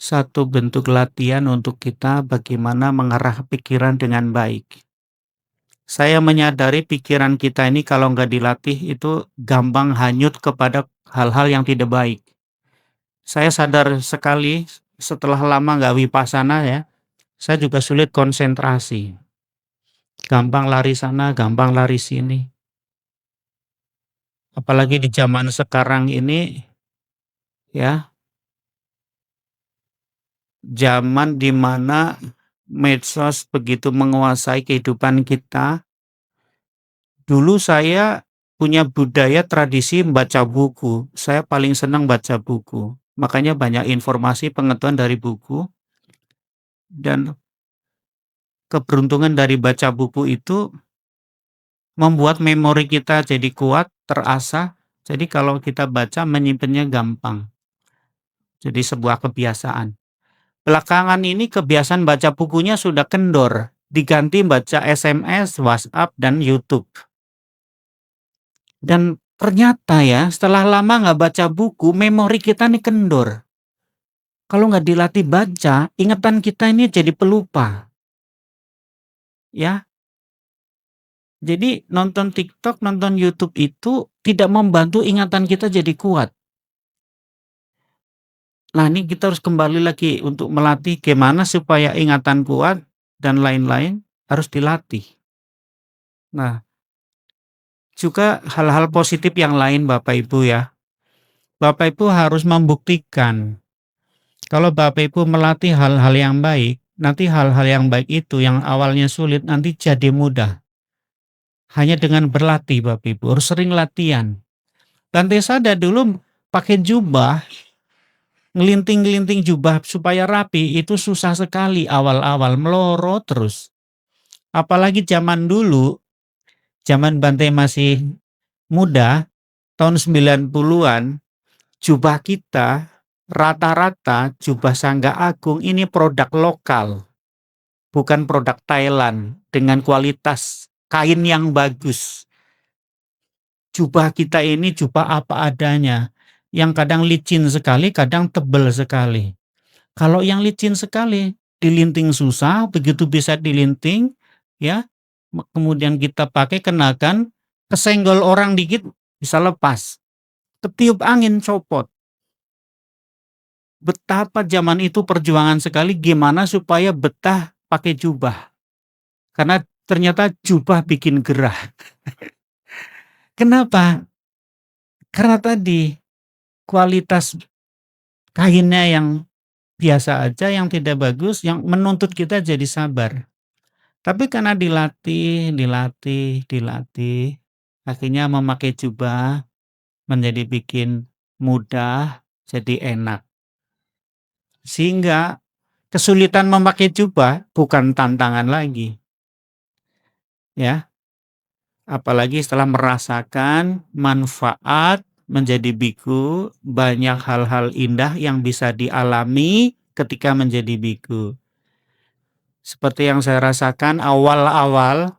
satu bentuk latihan untuk kita bagaimana mengarah pikiran dengan baik. Saya menyadari pikiran kita ini kalau nggak dilatih itu gampang hanyut kepada hal-hal yang tidak baik. Saya sadar sekali setelah lama nggak vipassana ya, saya juga sulit konsentrasi. Gampang lari sana, gampang lari sini. Apalagi di zaman sekarang ini, ya, zaman di mana medsos begitu menguasai kehidupan kita. Dulu saya punya budaya tradisi membaca buku. Saya paling senang baca buku. Makanya banyak informasi pengetahuan dari buku. Dan keberuntungan dari baca buku itu membuat memori kita jadi kuat, terasah. Jadi kalau kita baca menyimpannya gampang. Jadi sebuah kebiasaan. Belakangan ini kebiasaan baca bukunya sudah kendor. Diganti baca SMS, WhatsApp, dan YouTube. Dan ternyata ya, setelah lama nggak baca buku, memori kita nih kendor. Kalau nggak dilatih baca, ingatan kita ini jadi pelupa. Ya. Jadi nonton TikTok, nonton YouTube itu tidak membantu ingatan kita jadi kuat. Nah, ini kita harus kembali lagi untuk melatih gimana supaya ingatan kuat dan lain-lain harus dilatih. Nah, juga hal-hal positif yang lain Bapak Ibu ya. Bapak Ibu harus membuktikan kalau Bapak Ibu melatih hal-hal yang baik, nanti hal-hal yang baik itu yang awalnya sulit nanti jadi mudah. Hanya dengan berlatih Bapak Ibu, harus sering latihan. Bante Sada dulu pakai jubah, ngelinting-ngelinting jubah supaya rapi itu susah sekali awal-awal, melorot terus. Apalagi zaman dulu, zaman Bante masih muda, tahun 90-an, jubah kita rata-rata jubah Sangga Agung ini produk lokal, bukan produk Thailand dengan kualitas kain yang bagus. Jubah kita ini jubah apa adanya, yang kadang licin sekali, kadang tebal sekali. Kalau yang licin sekali, dilinting susah, begitu bisa dilinting, ya, kemudian kita pakai kenakan, kesenggol orang dikit bisa lepas, ketiup angin copot. Betapa zaman itu perjuangan sekali gimana supaya betah pakai jubah. Karena ternyata jubah bikin gerah. Kenapa? Karena tadi kualitas kainnya yang biasa aja, yang tidak bagus, yang menuntut kita jadi sabar. Tapi karena dilatih, akhirnya memakai jubah menjadi bikin mudah, jadi enak. Sehingga kesulitan memakai jubah bukan tantangan lagi. Ya. Apalagi setelah merasakan manfaat menjadi biku, banyak hal-hal indah yang bisa dialami ketika menjadi biku. Seperti yang saya rasakan awal-awal,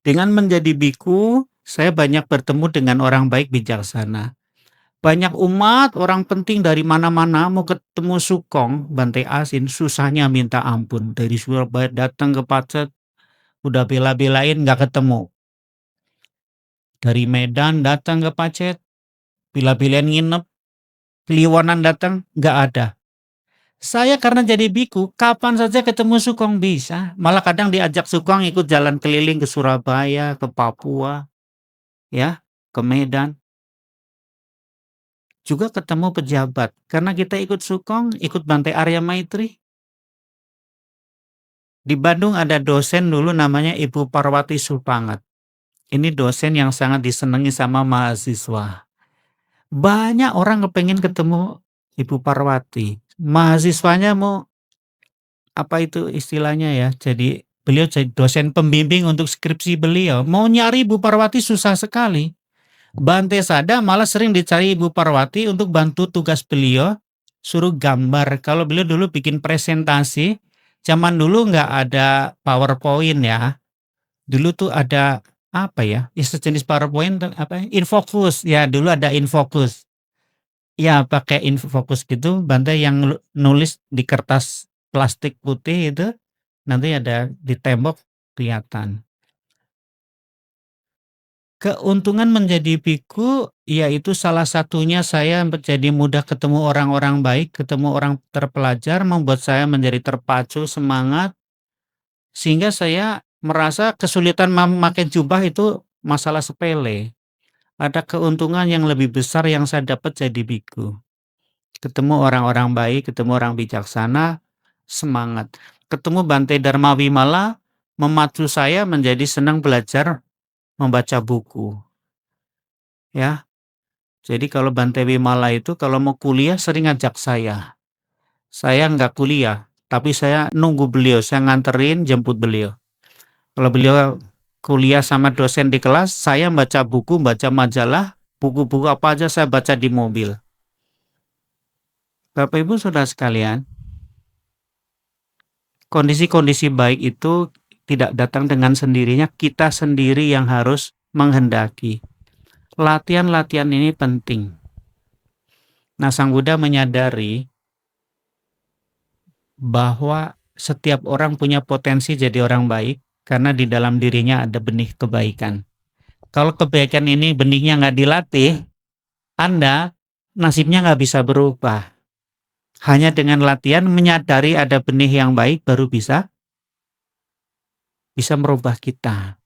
dengan menjadi biku, saya banyak bertemu dengan orang baik bijaksana. Banyak umat, orang penting dari mana-mana mau ketemu Sukong, Bante Asin, susahnya minta ampun. Dari Surabaya datang ke Pacet, udah bela-belain nggak ketemu. Dari Medan datang ke Pacet, bela-belain nginep, Kliwonan datang, nggak ada. Saya karena jadi biku, kapan saja ketemu Sukong bisa. Malah kadang diajak Sukong ikut jalan keliling ke Surabaya, ke Papua, ya, ke Medan. Juga ketemu pejabat. Karena kita ikut Sukong, ikut Bante Arya Maitri. Di Bandung ada dosen dulu namanya Ibu Parwati Supangat. Ini dosen yang sangat disenangi sama mahasiswa. Banyak orang kepengen ketemu Ibu Parwati. Mahasiswanya mau, apa itu istilahnya ya, jadi beliau jadi dosen pembimbing untuk skripsi beliau. Mau nyari Ibu Parwati susah sekali. Bante Sada malah sering dicari Ibu Parwati untuk bantu tugas beliau, suruh gambar. Kalau beliau dulu bikin presentasi, zaman dulu nggak ada PowerPoint ya. Dulu tuh ada apa ya? Sejenis PowerPoint apa? Infocus. Ya, dulu ada Infocus. Ya, pakai Infocus gitu, Bante yang nulis di kertas plastik putih itu nanti ada di tembok kelihatan. Keuntungan menjadi biku, yaitu salah satunya saya menjadi mudah ketemu orang-orang baik, ketemu orang terpelajar, membuat saya menjadi terpacu, semangat, sehingga saya merasa kesulitan memakai jubah itu masalah sepele. Ada keuntungan yang lebih besar yang saya dapat jadi biku. Ketemu orang-orang baik, ketemu orang bijaksana, semangat. Ketemu Bante Dharma Wimala, memacu saya menjadi senang belajar membaca buku. Ya, jadi kalau Bante Wimala itu kalau mau kuliah sering ngajak saya. Saya nggak kuliah, tapi saya nunggu beliau, saya nganterin, jemput beliau. Kalau beliau kuliah sama dosen di kelas, saya baca buku, baca majalah, buku-buku apa aja saya baca di mobil. Bapak Ibu Saudara sekalian, kondisi-kondisi baik itu tidak datang dengan sendirinya, kita sendiri yang harus menghendaki. Latihan-latihan ini penting. Nah, Sang Buddha menyadari bahwa setiap orang punya potensi jadi orang baik karena di dalam dirinya ada benih kebaikan. Kalau kebaikan ini benihnya nggak dilatih, Anda nasibnya nggak bisa berubah. Hanya dengan latihan menyadari ada benih yang baik baru bisa merubah kita.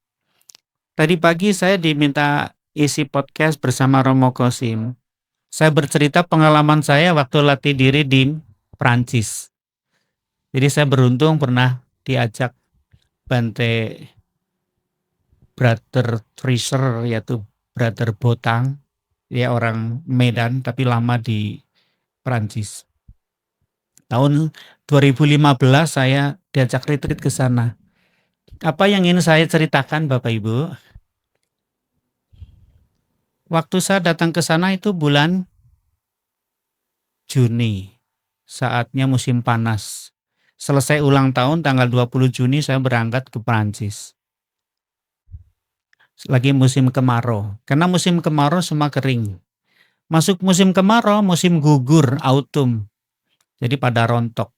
Tadi pagi saya diminta isi podcast bersama Romo Kosim. Saya bercerita pengalaman saya waktu latih diri di Prancis. Jadi saya beruntung pernah diajak Bante Brother Treasure, yaitu Brother Botang. Dia orang Medan tapi lama di Prancis. Tahun 2015 saya diajak retreat ke sana. Apa yang ingin saya ceritakan Bapak Ibu? Waktu saya datang ke sana itu bulan Juni. Saatnya musim panas. Selesai ulang tahun tanggal 20 Juni saya berangkat ke Prancis. Lagi musim kemarau. Karena musim kemarau semua kering. Masuk musim kemarau, musim gugur, autumn. Jadi pada rontok.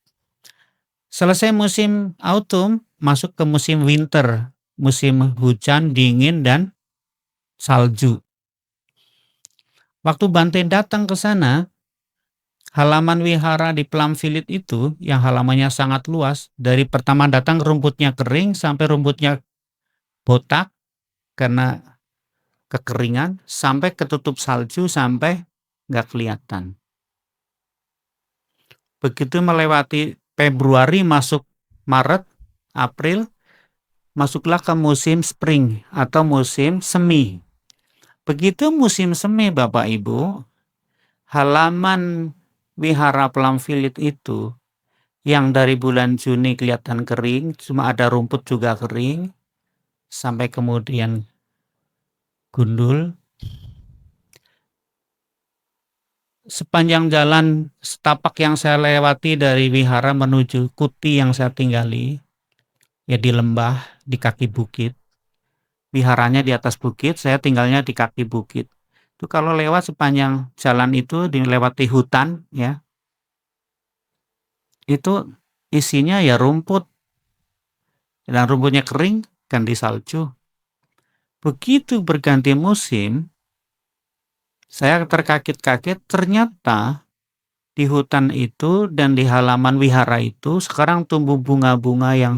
Selesai musim autumn, masuk ke musim winter. Musim hujan, dingin, dan salju. Waktu Bante datang ke sana, halaman wihara di Plum Village itu yang halamannya sangat luas, dari pertama datang rumputnya kering sampai rumputnya botak karena kekeringan, sampai ketutup salju sampai nggak kelihatan. Begitu melewati Februari masuk Maret, April, masuklah ke musim spring atau musim semi. Begitu musim semi Bapak Ibu, halaman wihara Plum Village itu yang dari bulan Juni kelihatan kering, cuma ada rumput juga kering, sampai kemudian gundul. Sepanjang jalan setapak yang saya lewati dari wihara menuju kuti yang saya tinggali, ya di lembah, di kaki bukit. Wiharanya di atas bukit, saya tinggalnya di kaki bukit. Itu kalau lewat sepanjang jalan itu dilewati hutan ya, itu isinya ya rumput, dan rumputnya kering ganti salju. Begitu berganti musim, saya terkaget-kaget ternyata di hutan itu dan di halaman wihara itu sekarang tumbuh bunga-bunga yang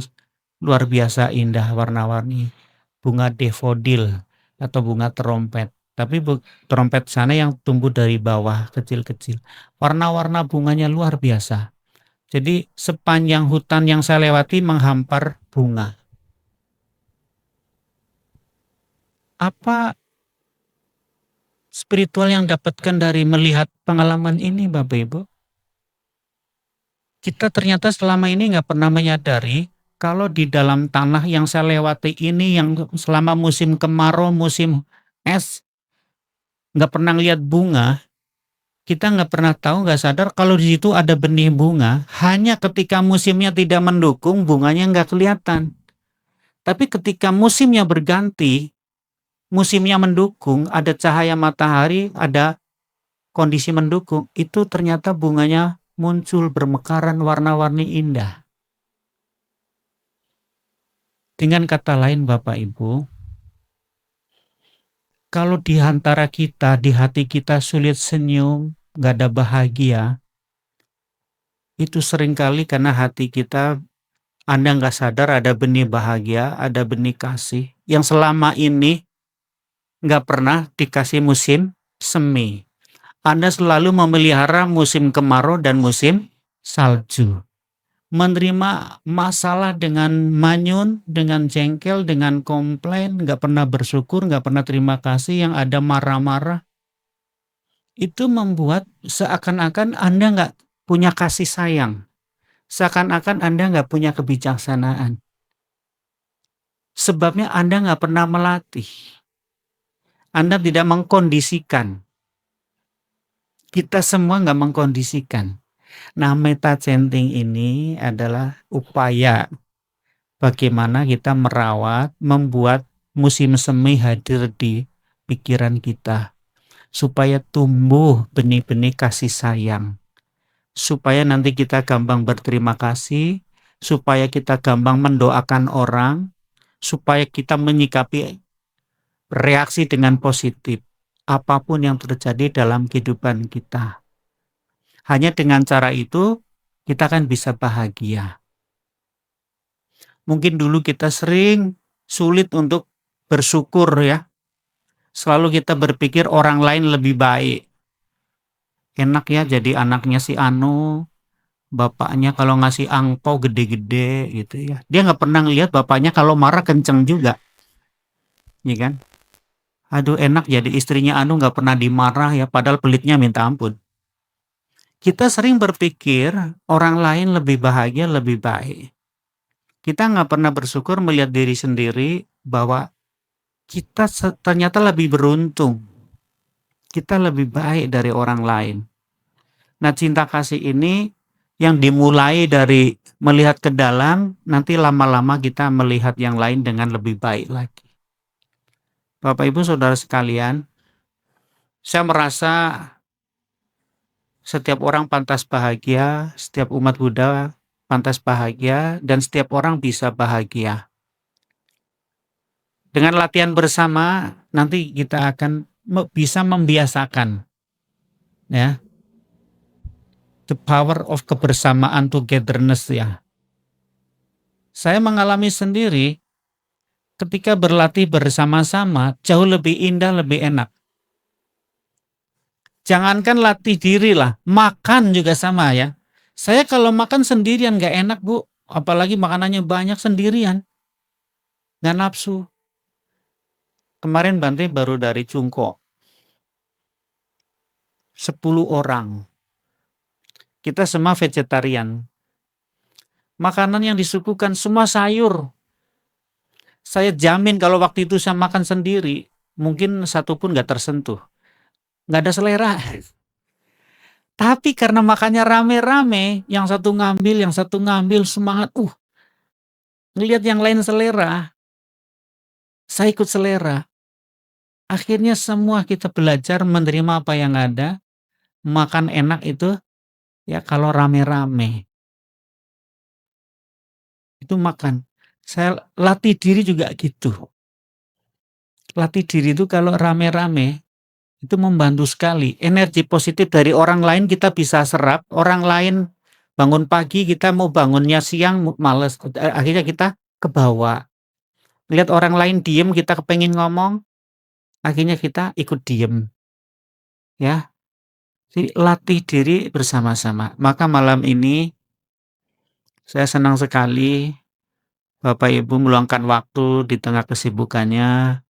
luar biasa indah warna-warni. Bunga daffodil atau bunga trompet. Tapi trompet sana yang tumbuh dari bawah kecil-kecil. Warna-warna bunganya luar biasa. Jadi sepanjang hutan yang saya lewati menghampar bunga. Apa spiritual yang dapatkan dari melihat pengalaman ini, Bapak Ibu? Kita ternyata selama ini nggak pernah menyadari kalau di dalam tanah yang saya lewati ini yang selama musim kemarau, musim es, nggak pernah lihat bunga, kita nggak pernah tahu, nggak sadar kalau di situ ada benih bunga. Hanya ketika musimnya tidak mendukung, bunganya nggak kelihatan. Tapi ketika musimnya berganti, musimnya mendukung, ada cahaya matahari, ada kondisi mendukung, itu ternyata bunganya muncul bermekaran warna-warni indah. Dengan kata lain Bapak Ibu, kalau di antara kita, di hati kita sulit senyum, gak ada bahagia, itu seringkali karena hati kita, Anda gak sadar ada benih bahagia, ada benih kasih, yang selama ini gak pernah dikasih musim semi. Anda selalu memelihara musim kemarau dan musim salju. Menerima masalah dengan manyun, dengan jengkel, dengan komplain, gak pernah bersyukur, gak pernah terima kasih, yang ada marah-marah. Itu membuat seakan-akan Anda gak punya kasih sayang. Seakan-akan Anda gak punya kebijaksanaan. Sebabnya Anda gak pernah melatih. Anda tidak mengkondisikan. Kita semua gak mengkondisikan. Nah, meta chanting ini adalah upaya bagaimana kita merawat, membuat musim semi hadir di pikiran kita. Supaya tumbuh benih-benih kasih sayang. Supaya nanti kita gampang berterima kasih, supaya kita gampang mendoakan orang, supaya kita menyikapi reaksi dengan positif. Apapun yang terjadi dalam kehidupan kita. Hanya dengan cara itu, kita kan bisa bahagia. Mungkin dulu kita sering sulit untuk bersyukur ya. Selalu kita berpikir orang lain lebih baik. Enak ya jadi anaknya si Anu, bapaknya kalau ngasih angpau gede-gede gitu ya. Dia nggak pernah ngelihat bapaknya kalau marah kenceng juga. Ya kan? Aduh enak jadi istrinya Anu nggak pernah dimarah ya, padahal pelitnya minta ampun. Kita sering berpikir orang lain lebih bahagia, lebih baik. Kita nggak pernah bersyukur melihat diri sendiri bahwa kita ternyata lebih beruntung. Kita lebih baik dari orang lain. Nah, cinta kasih ini yang dimulai dari melihat ke dalam, nanti lama-lama kita melihat yang lain dengan lebih baik lagi. Bapak Ibu Saudara sekalian, saya merasa setiap orang pantas bahagia, setiap umat Buddha pantas bahagia, dan setiap orang bisa bahagia. Dengan latihan bersama, nanti kita akan bisa membiasakan ya, the power of kebersamaan, togetherness ya. Saya mengalami sendiri ketika berlatih bersama-sama jauh lebih indah, lebih enak. Jangankan latih diri lah, makan juga sama ya. Saya kalau makan sendirian gak enak Bu, apalagi makanannya banyak sendirian, gak nafsu. Kemarin Bante baru dari Cungko, 10 orang. Kita semua vegetarian. Makanan yang disuguhkan semua sayur. Saya jamin kalau waktu itu saya makan sendiri, mungkin satu pun gak tersentuh. Gak ada selera. Tapi karena makannya rame-rame, yang satu ngambil, semangat. Ngelihat yang lain selera, saya ikut selera. Akhirnya semua kita belajar menerima apa yang ada, makan enak itu ya kalau rame-rame, itu makan. Saya latih diri juga gitu. Latih diri itu kalau rame-rame, itu membantu sekali. Energi positif dari orang lain kita bisa serap, orang lain bangun pagi kita mau bangunnya siang males, akhirnya kita kebawa. Lihat orang lain diem kita kepengen ngomong, akhirnya kita ikut diem, ya. Jadi latih diri bersama-sama. Maka malam ini saya senang sekali Bapak Ibu meluangkan waktu di tengah kesibukannya.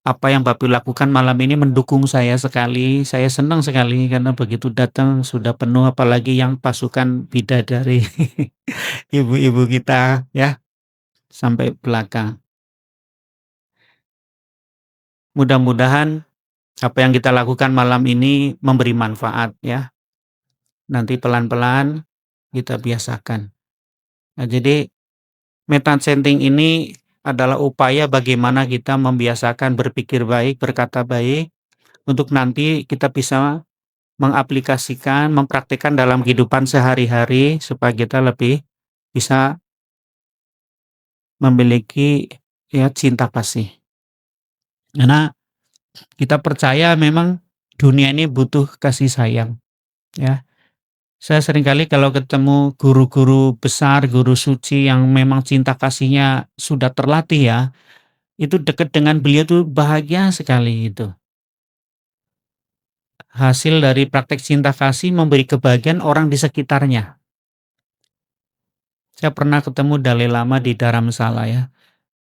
Apa yang Bapak lakukan malam ini mendukung saya sekali. Saya senang sekali karena begitu datang sudah penuh, apalagi yang pasukan bidadari ibu-ibu kita ya sampai belakang. Mudah-mudahan apa yang kita lakukan malam ini memberi manfaat ya. Nanti pelan-pelan kita biasakan. Nah, jadi meta chanting ini adalah upaya bagaimana kita membiasakan berpikir baik, berkata baik, untuk nanti kita bisa mengaplikasikan, mempraktikkan dalam kehidupan sehari-hari supaya kita lebih bisa memiliki ya cinta kasih. Karena kita percaya memang dunia ini butuh kasih sayang ya. Saya seringkali kalau ketemu guru-guru besar, guru suci yang memang cinta kasihnya sudah terlatih ya, itu dekat dengan beliau tuh bahagia sekali itu. Hasil dari praktek cinta kasih memberi kebahagiaan orang di sekitarnya. Saya pernah ketemu Dalai Lama di Dharamsala ya.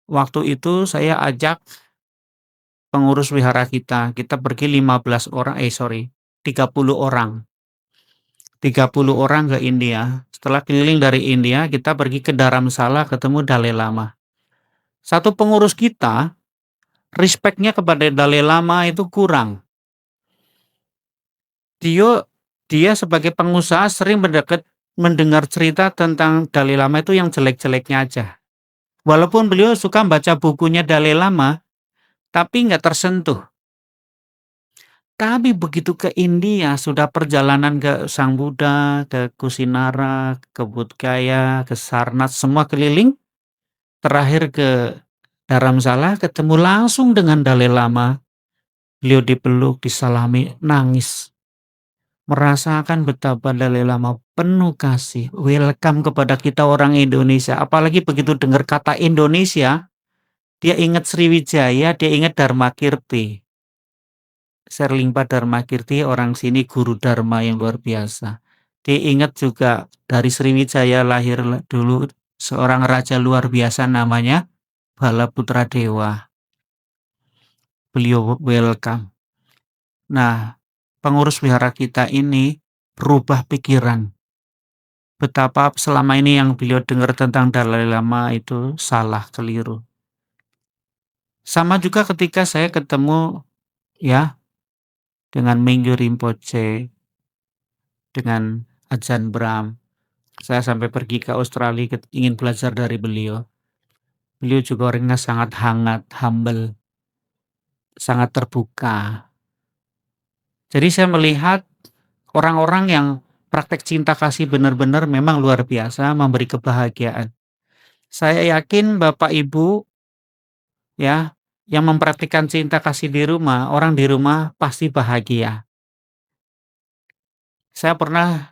Waktu itu saya ajak pengurus wihara kita pergi 30 orang. 30 orang ke India. Setelah keliling dari India, kita pergi ke Dharamsala ketemu Dalai Lama. Satu pengurus kita, respect-nya kepada Dalai Lama itu kurang. Dia sebagai pengusaha sering mendengar cerita tentang Dalai Lama itu yang jelek-jeleknya aja. Walaupun beliau suka baca bukunya Dalai Lama, tapi nggak tersentuh. Tapi begitu ke India, sudah perjalanan ke Sang Buddha, ke Kusinara, ke Bodh Gaya, ke Sarnath, semua keliling. Terakhir ke Dharamsala, ketemu langsung dengan Dalai Lama. Beliau dipeluk, disalami, nangis. Merasakan betapa Dalai Lama penuh kasih, welcome kepada kita orang Indonesia. Apalagi begitu dengar kata Indonesia, dia ingat Sriwijaya, dia ingat Dharmakirti. Serlingpa Dharmakirti orang sini guru Dharma yang luar biasa. Dia ingat juga dari Sriwijaya lahir dulu seorang raja luar biasa namanya Balaputra Dewa. Beliau welcome. Nah, pengurus wihara kita ini berubah pikiran. Betapa selama ini yang beliau dengar tentang Dalai Lama itu salah, keliru. Sama juga ketika saya ketemu ya dengan Mingyur Rinpoche, dengan Ajahn Brahm. Saya sampai pergi ke Australia ingin belajar dari beliau. Beliau juga orangnya sangat hangat, humble, sangat terbuka. Jadi saya melihat orang-orang yang praktek cinta kasih benar-benar memang luar biasa, memberi kebahagiaan. Saya yakin Bapak Ibu ya yang mempraktikkan cinta kasih di rumah, orang di rumah pasti bahagia. Saya pernah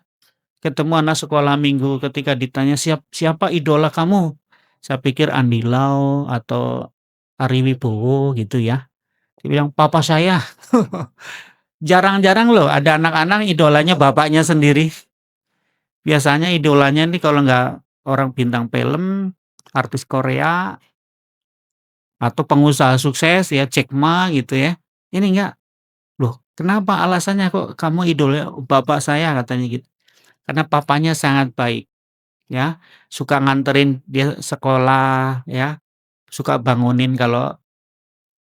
ketemu anak sekolah minggu ketika ditanya siapa idola kamu? Saya pikir Andi Lau atau Ari Wibowo gitu ya. Dia bilang papa saya. Jarang-jarang loh ada anak-anak idolanya bapaknya sendiri. Biasanya idolanya nih kalau nggak orang bintang film, artis Korea, atau pengusaha sukses ya Jack Ma gitu ya. Ini enggak. Loh, kenapa alasannya kok kamu idola bapak saya katanya gitu. Karena papanya sangat baik ya, suka nganterin dia sekolah ya, suka bangunin kalau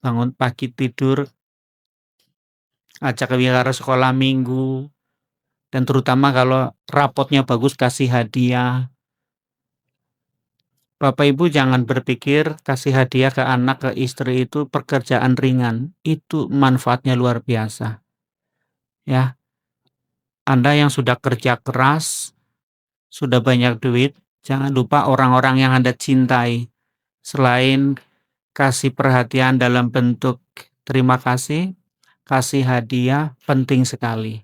bangun pagi tidur, ajak ke wihara sekolah minggu, dan terutama kalau rapotnya bagus kasih hadiah. Bapak Ibu jangan berpikir kasih hadiah ke anak, ke istri itu pekerjaan ringan. Itu manfaatnya luar biasa. Ya, Anda yang sudah kerja keras, sudah banyak duit, jangan lupa orang-orang yang Anda cintai. Selain kasih perhatian dalam bentuk terima kasih hadiah penting sekali.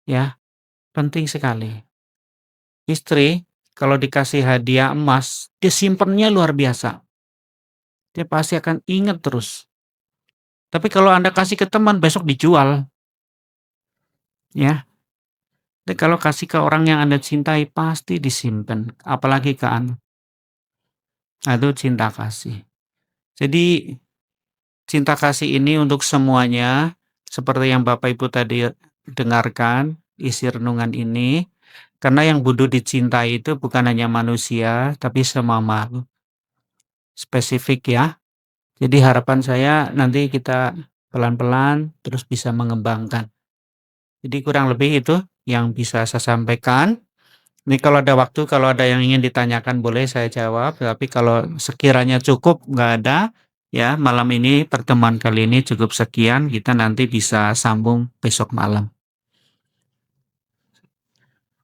Ya, penting sekali. Istri kalau dikasih hadiah emas, disimpannya luar biasa. Dia pasti akan ingat terus. Tapi kalau Anda kasih ke teman, besok dijual. Ya, tapi kalau kasih ke orang yang Anda cintai, pasti disimpan. Apalagi ke anak. Nah, itu cinta kasih. Jadi, cinta kasih ini untuk semuanya, seperti yang Bapak Ibu tadi dengarkan, isi renungan ini, karena yang butuh dicintai itu bukan hanya manusia, tapi semua makhluk. Spesifik ya. Jadi harapan saya nanti kita pelan-pelan terus bisa mengembangkan. Jadi kurang lebih itu yang bisa saya sampaikan. Ini kalau ada waktu, kalau ada yang ingin ditanyakan boleh saya jawab, tapi kalau sekiranya cukup nggak ada, ya malam ini pertemuan kali ini cukup sekian, kita nanti bisa sambung besok malam.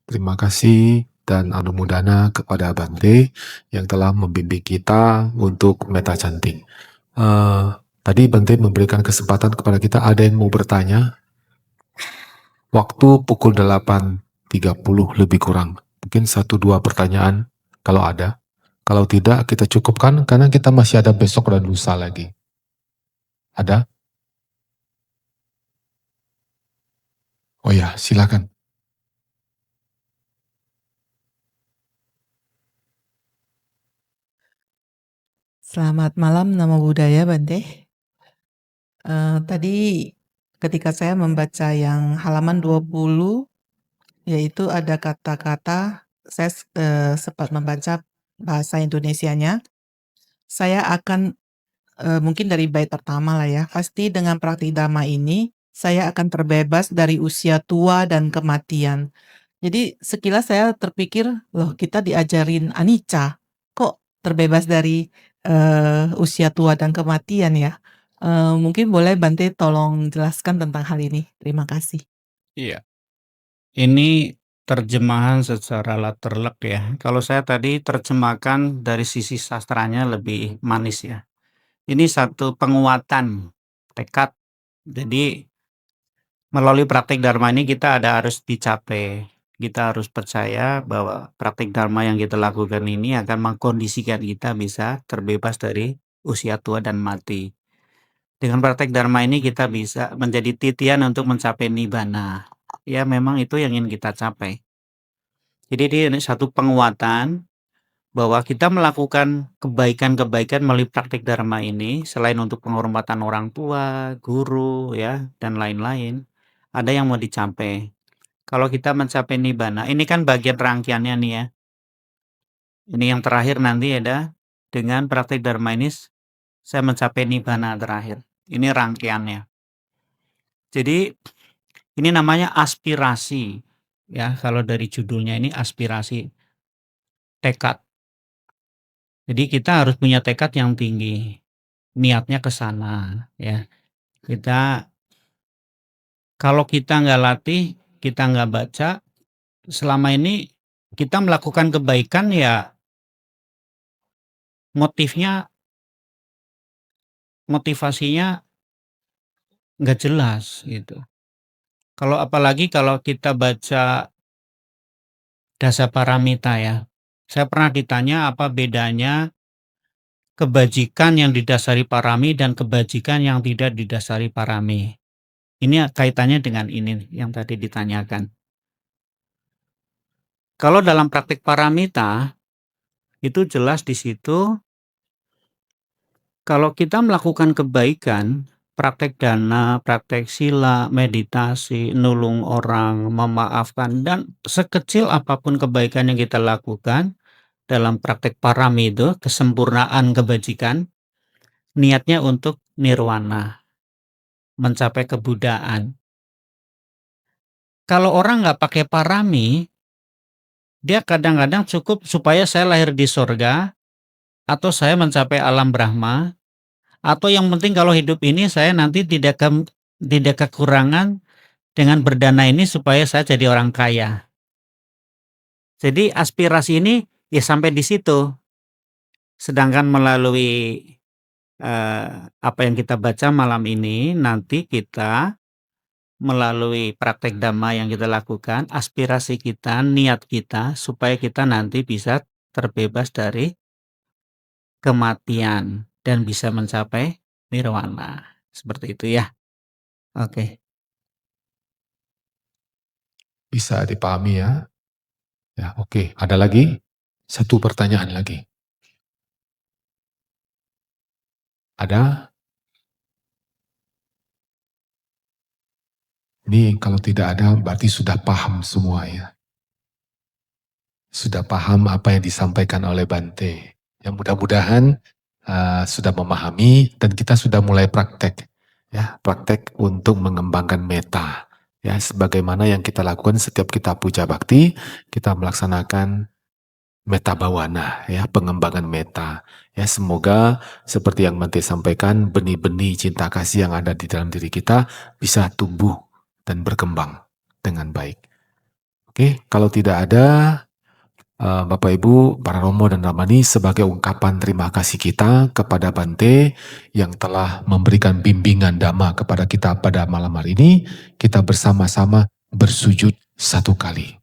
Terima kasih dan anumodana kepada Bante yang telah membimbing kita untuk meta cantik. Tadi Bante memberikan kesempatan kepada kita, ada yang mau bertanya? Waktu pukul 8.30 lebih kurang. Mungkin 1-2 pertanyaan kalau ada. Kalau tidak, kita cukupkan karena kita masih ada besok dan lusa lagi. Ada? Oh ya, silakan. Selamat malam, Namo Buddhaya, Bante. Tadi ketika saya membaca yang halaman 20, yaitu ada kata-kata, saya sempat membaca bahasa Indonesianya. Saya akan mungkin dari bait pertama lah ya. Pasti dengan praktik dhamma ini saya akan terbebas dari usia tua dan kematian. Jadi sekilas saya terpikir, loh kita diajarin anicca, kok terbebas dari usia tua dan kematian ya? Mungkin boleh Bante tolong jelaskan tentang hal ini. Terima kasih. Iya. Ini terjemahan secara letterlek ya. Kalau saya tadi terjemahkan dari sisi sastranya lebih manis ya. Ini satu penguatan tekad. Jadi melalui praktik dharma ini kita harus dicapai. Kita harus percaya bahwa praktik dharma yang kita lakukan ini akan mengkondisikan kita bisa terbebas dari usia tua dan mati. Dengan praktek dharma ini kita bisa menjadi titian untuk mencapai nibbana. Ya memang itu yang ingin kita capai. Jadi ini satu penguatan bahwa kita melakukan kebaikan-kebaikan melalui praktik dharma ini selain untuk penghormatan orang tua, guru ya dan lain-lain, ada yang mau dicapai. Kalau kita mencapai nibbana, ini kan bagian rangkaiannya nih ya. Ini yang terakhir nanti ada dengan praktik dharma ini saya mencapai nibbana terakhir. Ini rangkaiannya. Jadi ini namanya aspirasi ya, kalau dari judulnya ini aspirasi tekad. Jadi kita harus punya tekad yang tinggi, niatnya ke sana ya. Kalau kita nggak latih, kita nggak baca, selama ini kita melakukan kebaikan ya motivasinya nggak jelas gitu. Apalagi kalau kita baca Dasaparamita ya. Saya pernah ditanya apa bedanya kebajikan yang didasari parami dan kebajikan yang tidak didasari parami. Ini kaitannya dengan ini yang tadi ditanyakan. Kalau dalam praktik paramita, itu jelas di situ kalau kita melakukan kebaikan, praktek dana, praktek sila, meditasi, nulung orang, memaafkan, dan sekecil apapun kebaikan yang kita lakukan dalam praktek parami itu, kesempurnaan kebajikan, niatnya untuk nirwana, mencapai kebuddhaan. Kalau orang nggak pakai parami, dia kadang-kadang cukup supaya saya lahir di surga, atau saya mencapai alam Brahma, atau yang penting kalau hidup ini saya nanti tidak kekurangan dengan berdana ini supaya saya jadi orang kaya. Jadi aspirasi ini ya sampai di situ. Sedangkan melalui apa yang kita baca malam ini, nanti kita melalui praktek dhamma yang kita lakukan, aspirasi kita, niat kita, supaya kita nanti bisa terbebas dari kematian dan bisa mencapai nirwana. Seperti itu ya. Oke. Bisa dipahami ya? Ya, oke. Ada lagi? Satu pertanyaan lagi. Ada? Ini kalau tidak ada berarti sudah paham semua ya. Sudah paham apa yang disampaikan oleh Bante. Yang mudah-mudahan sudah memahami dan kita sudah mulai praktek. Ya, praktek untuk mengembangkan meta. Ya, sebagaimana yang kita lakukan setiap kita puja bakti, kita melaksanakan meta bawana, ya, pengembangan meta. Ya, semoga seperti yang Bante sampaikan, benih-benih cinta kasih yang ada di dalam diri kita bisa tumbuh dan berkembang dengan baik. Oke, kalau tidak ada Bapak Ibu, para Romo dan Ramani, sebagai ungkapan terima kasih kita kepada Bante yang telah memberikan bimbingan Dhamma kepada kita pada malam hari ini, kita bersama-sama bersujud satu kali.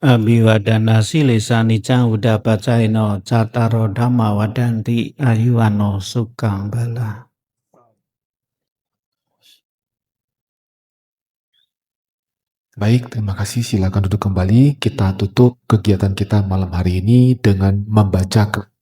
Abhiwadana silesa nicang udah bacaino cataro dhamma wadanti ayuwano sukang bala. Baik, terima kasih. Silakan duduk kembali. Kita tutup kegiatan kita malam hari ini dengan membaca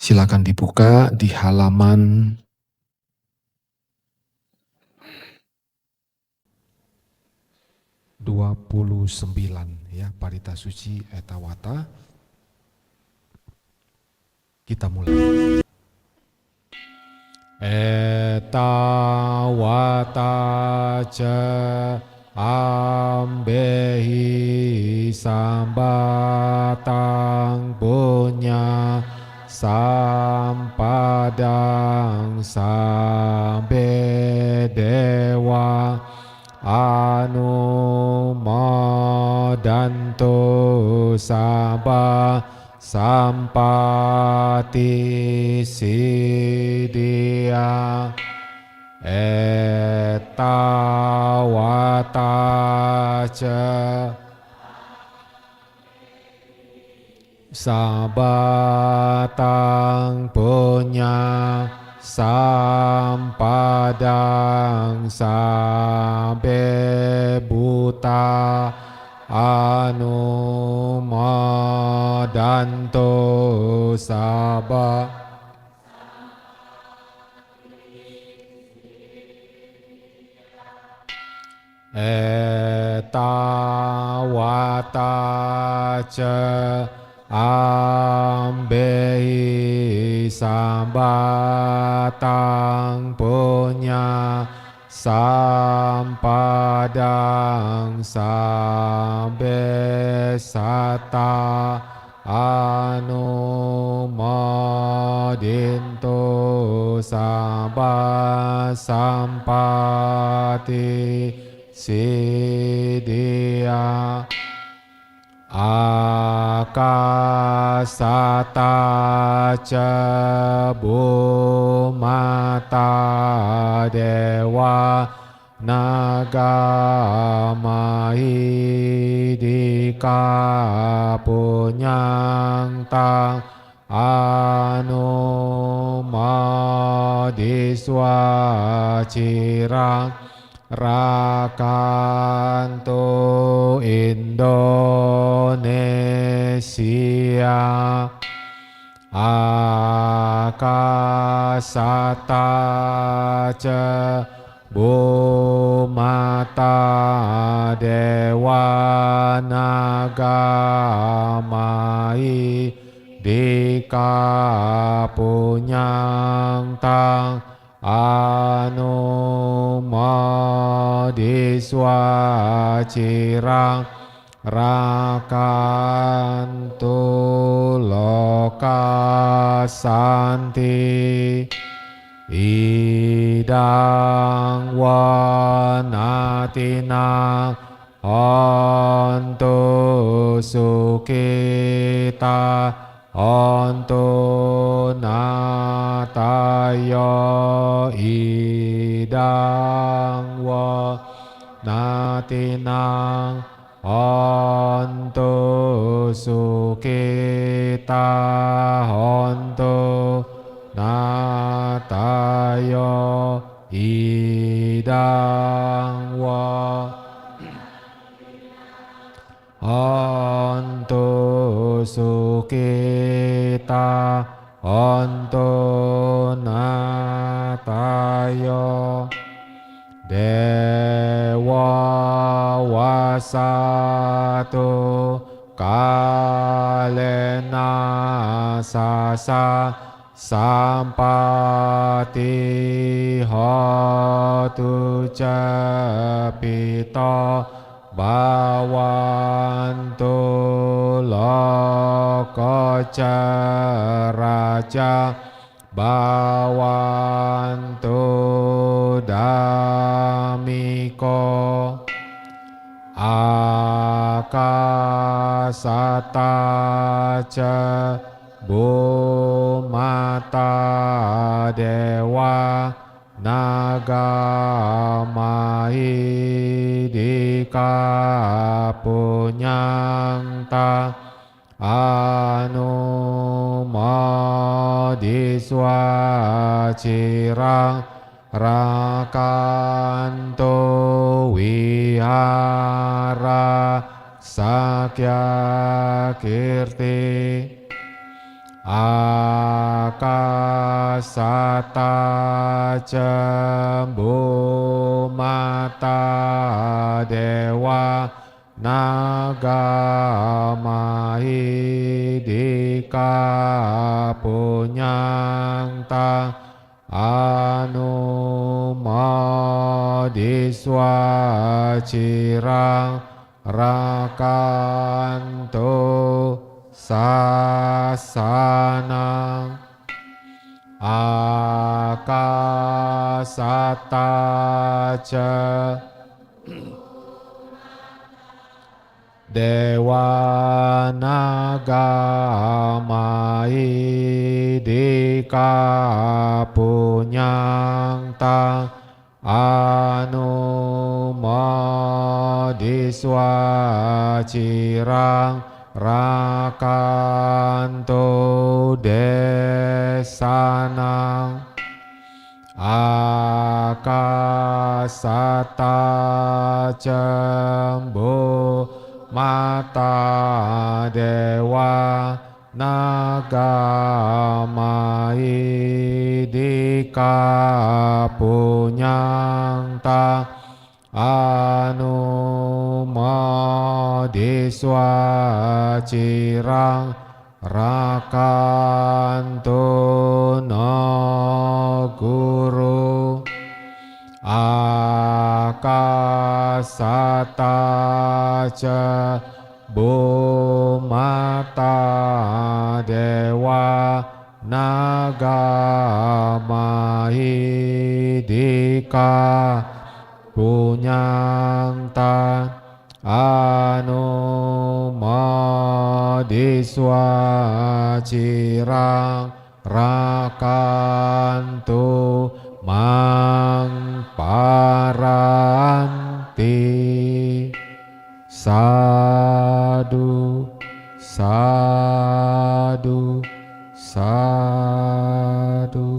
silakan dibuka di halaman 29 ya, Parita Suci Etawata. Kita mulai. Etawata ca ambehi sambatang punya sampadang sambe dewa anumodanto sabah sampati siddhya etawata ca sabatang punya sampadang sambe buta anumodanto sabah etawata ca ambehi sambatang punya sampadang sambe sata anumodinto sabah sampati siddhya akasata ca bhumata dewa nagamahidika punyang tang anumodiswa cirang rakanto Indonesia akasata satta ca Bhumata Dewa Nagamai Dika Punyang Tang Anumodiswa Cirang Rakantu Loka Santi Idang Wanatina Hontu Sukita Hontu Natayo Idang Wanatinang Hontu Sukita Hontu Natayo Idang Hontu Sukita Hontu Natayo Dewa Wasatu Kalena Sasa Sampati Hotu Capito Bawantu Loko Caraja Bawantu Damiko Akasata ca Bhumata Dewa Nagamai Dika Punyang Tang Anumodiswa Cirang Rakanto Wihara Sakya Kirti Akasata Cembumata Dewa Nagamai Dika Punyang Tang Anumodiswa Cirang Rakanto Sasanang Akasata ca Dewa Nagamai Dika Punyang Tang Anumodiswa Cirang Rakanto Desanang Akasata Cembu Mata Dewa Nagamai Dika Punyang Tang Anumodiswa Cirang Rakanto no Guru Akasata ca Bhumata Dewa Nagamai Dika Punyang Tang Anumodiswa Cirang Rakanto Mangparanti Sadu Sadu Sadu.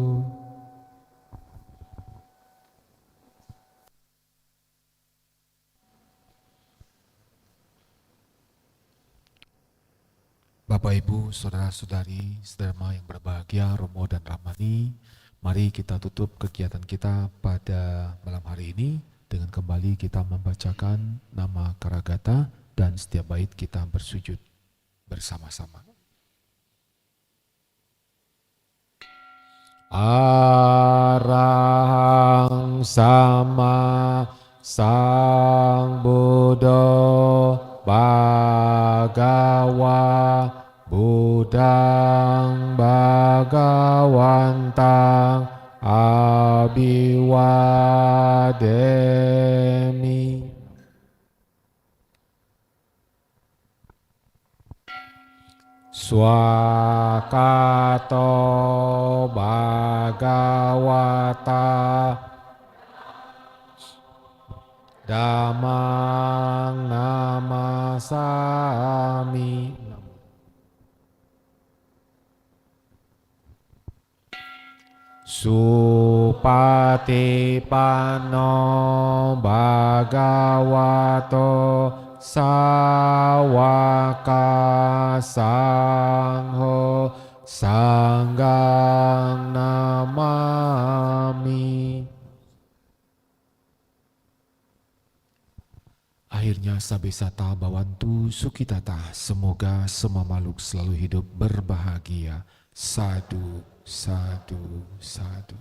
Bapak Ibu, Saudara-saudari, sedherma yang berbahagia, Romo dan Ramani, Mari kita tutup kegiatan kita pada malam hari ini dengan kembali kita membacakan nama Karagata dan setiap bait kita bersujud bersama-sama. Arahang sama sang Buddha Bhagawa Buddhang Bhagawantang Abhiwademi. Swakato Bhagawata Dhammang namasami. Supatipanno Bhagavato Sawaka Sangho Sanggang namami. Akhirnya sabesata bawantu sukitata, semoga semua makhluk selalu hidup berbahagia. Sadu, sadu, sadu.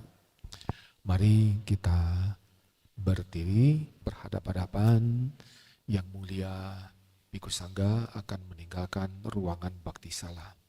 Mari kita berdiri berhadap-hadapan. Yang mulia Bhikkhu Sangga akan meninggalkan ruangan bakti sala.